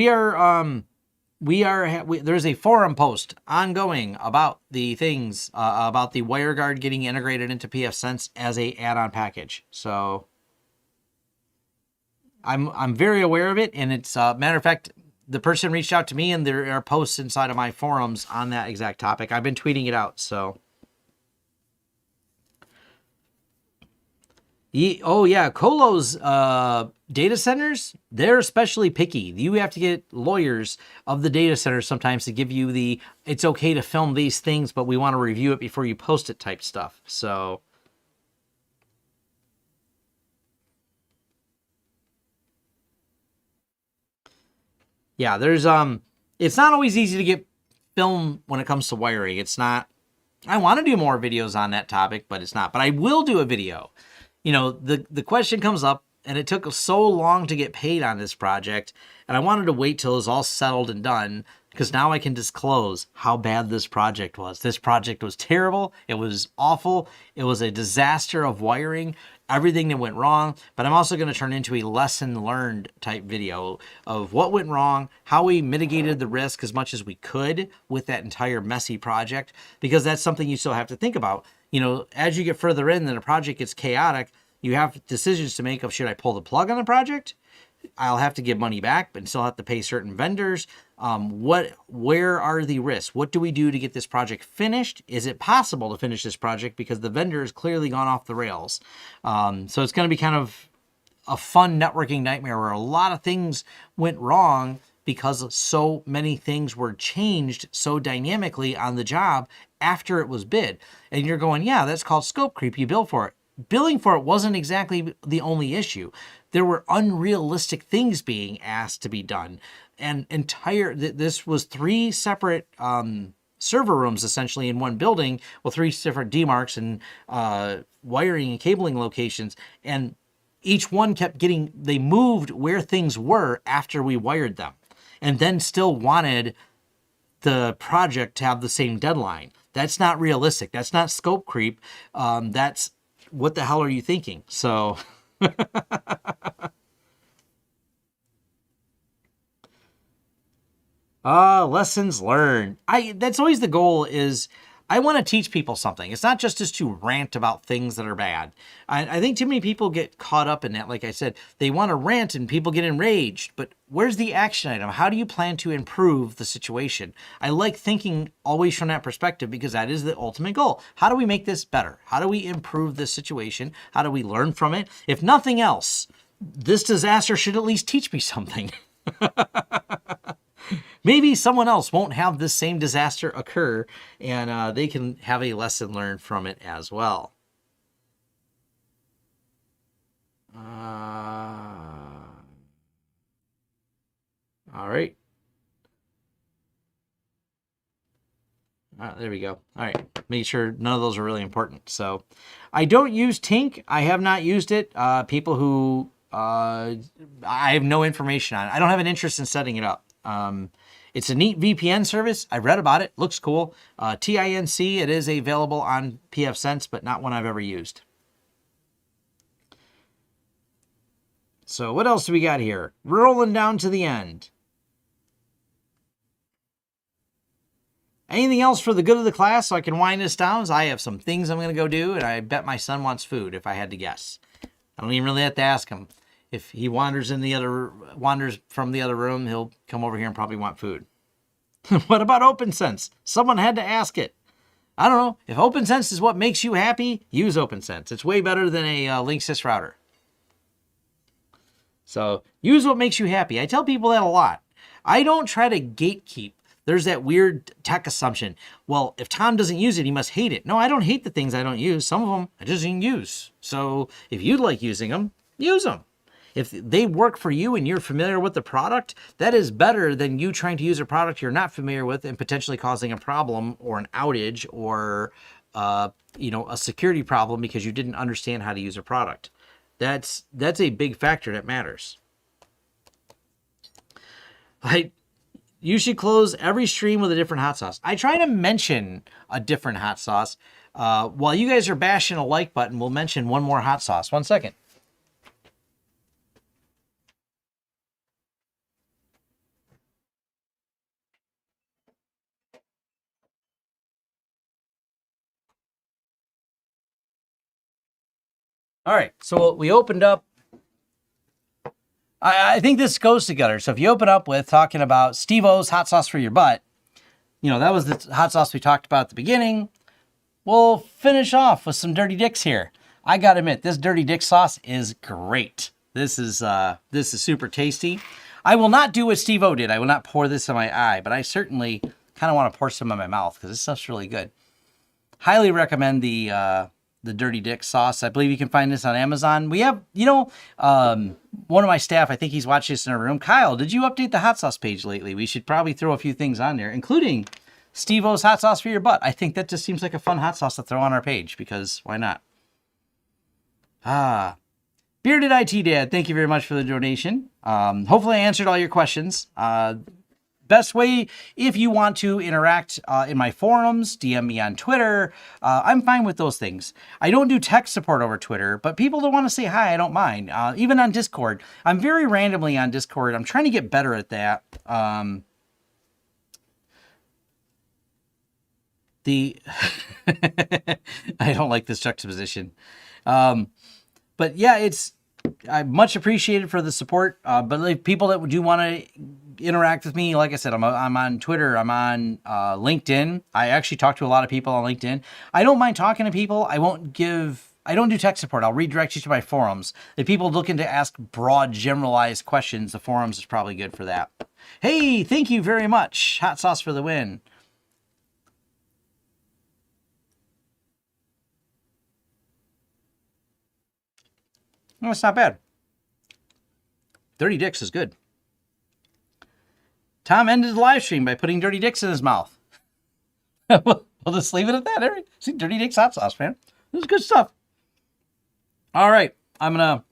there's a forum post ongoing about the things, about the WireGuard getting integrated into pfSense as a add-on package. So I'm very aware of it, and it's matter of fact, the person reached out to me, and there are posts inside of my forums on that exact topic. I've been tweeting it out. So oh yeah, Colo's data centers, they're especially picky. You have to get lawyers of the data center sometimes to give you it's okay to film these things, but we want to review it before you post it type stuff. So yeah, there's it's not always easy to get film when it comes to wiring. It's not. I want to do more videos on that topic, but it's not. But I will do a video. You know, the question comes up, and it took so long to get paid on this project, and I wanted to wait till it was all settled and done, because now I can disclose how bad this project was. This project was terrible. It was awful. It was a disaster of wiring, everything that went wrong. But I'm also going to turn into a lesson learned type video of what went wrong, how we mitigated the risk as much as we could with that entire messy project, because that's something you still have to think about. You know, as you get further in and the project gets chaotic, you have decisions to make of, should I pull the plug on the project? I'll have to give money back, but still have to pay certain vendors. Where are the risks? What do we do to get this project finished? Is it possible to finish this project? Because the vendor has clearly gone off the rails. So it's going to be kind of a fun networking nightmare where a lot of things went wrong because so many things were changed so dynamically on the job after it was bid. And you're going, yeah, that's called scope creep. You bill for it. Billing for it wasn't exactly the only issue. There were unrealistic things being asked to be done. And this was 3 separate server rooms essentially in one building with 3 different demarcs and wiring and cabling locations. And each one kept getting, they moved where things were after we wired them, and then still wanted the project to have the same deadline. That's not realistic. That's not scope creep. That's, what the hell are you thinking? So lessons learned. That's always the goal, is I want to teach people something. It's not just to rant about things that are bad. I think too many people get caught up in that. Like I said, they want to rant and people get enraged, but where's the action item? How do you plan to improve the situation? I like thinking always from that perspective, because that is the ultimate goal. How do we make this better? How do we improve this situation? How do we learn from it? If nothing else, this disaster should at least teach me something. Maybe someone else won't have this same disaster occur, and they can have a lesson learned from it as well. All right. There we go. All right. Make sure none of those are really important. So I don't use Tink. I have not used it. People who I have no information on it. I don't have an interest in setting it up. It's a neat VPN service. I read about it. Looks cool. TINC, it is available on pfSense, but not one I've ever used. So what else do we got here? Rolling down to the end. Anything else for the good of the class so I can wind this down? As I have some things I'm going to go do, and I bet my son wants food if I had to guess. I don't even really have to ask him. If he wanders from the other room, he'll come over here and probably want food. What about OpenSense? Someone had to ask it. I don't know. If OpenSense is what makes you happy, use OpenSense. It's way better than a Linksys router. So use what makes you happy. I tell people that a lot. I don't try to gatekeep. There's that weird tech assumption. Well, if Tom doesn't use it, he must hate it. No, I don't hate the things I don't use. Some of them I just didn't use. So if you'd like using them, use them. If they work for you and you're familiar with the product, that is better than you trying to use a product you're not familiar with and potentially causing a problem or an outage or a security problem because you didn't understand how to use a product. That's a big factor that matters. You should close every stream with a different hot sauce. I try to mention a different hot sauce. While you guys are bashing a like button, we'll mention one more hot sauce. 1 second. All right, so we opened up. I think this goes together. So if you open up with talking about Steve-O's hot sauce for your butt, that was the hot sauce we talked about at the beginning. We'll finish off with some Dirty Dicks here. I gotta admit, this Dirty Dick sauce is great. This is super tasty. I will not do what Steve-O did. I will not pour this in my eye, but I certainly kind of want to pour some in my mouth because this stuff's really good. Highly recommend the Dirty Dick sauce. I believe you can find this on Amazon. We have, one of my staff, I think he's watching this in our room. Kyle, did you update the hot sauce page lately? We should probably throw a few things on there, including Steve-O's hot sauce for your butt. I think that just seems like a fun hot sauce to throw on our page because why not? Bearded IT Dad, thank you very much for the donation. Hopefully I answered all your questions. Best way, if you want to interact in my forums, DM me on Twitter. I'm fine with those things. I don't do tech support over Twitter, but people that want to say hi, I don't mind. Even on Discord. I'm very randomly on Discord. I'm trying to get better at that. I don't like this juxtaposition. But yeah, I'm much appreciated for the support. But like people that do want to interact with me, like I said, I'm on Twitter, I'm on LinkedIn. I actually talk to a lot of people on LinkedIn. I don't mind talking to people. I don't do tech support. I'll redirect you to my forums. If people looking to ask broad, generalized questions, the forums is probably good for that. Hey, thank you very much. Hot sauce for the win. No, it's not bad. Dirty Dicks is good. Tom ended the live stream by putting Dirty Dicks in his mouth. We'll just leave it at that. See, Dirty Dick's hot sauce, man. This is good stuff. All right, I'm gonna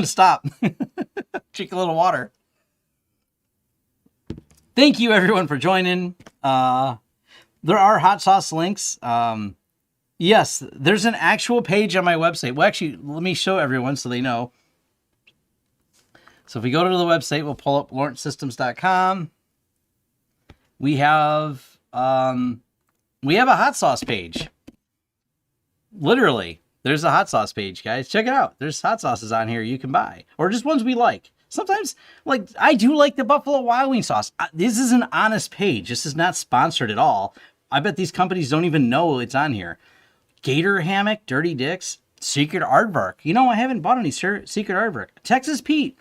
stop. Drink a little water. Thank you, everyone, for joining. There are hot sauce links. Yes, there's an actual page on my website. Well, actually, let me show everyone so they know. So if we go to the website, we'll pull up lawrencesystems.com. We have a hot sauce page. Literally, there's a hot sauce page, guys. Check it out. There's hot sauces on here you can buy, or just ones we like. Sometimes, like, I do like the Buffalo Wild Wing sauce. This is an honest page. This is not sponsored at all. I bet these companies don't even know it's on here. Gator Hammock, Dirty Dicks, Secret Aardvark. You know, I haven't bought any Secret Aardvark. Texas Pete,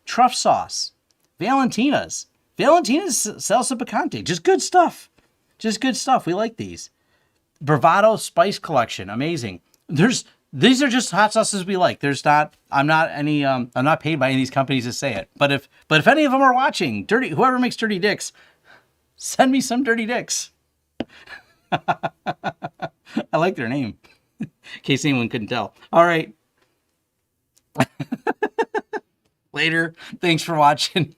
Truff Sauce, Valentina's Salsa Picante. Just good stuff. Just good stuff. We like these. Bravado Spice Collection. Amazing. These are just hot sauces we like. I'm not paid by any of these companies to say it. But if any of them are watching, whoever makes Dirty Dicks, send me some Dirty Dicks. I like their name. In case anyone couldn't tell. All right. Later. Thanks for watching.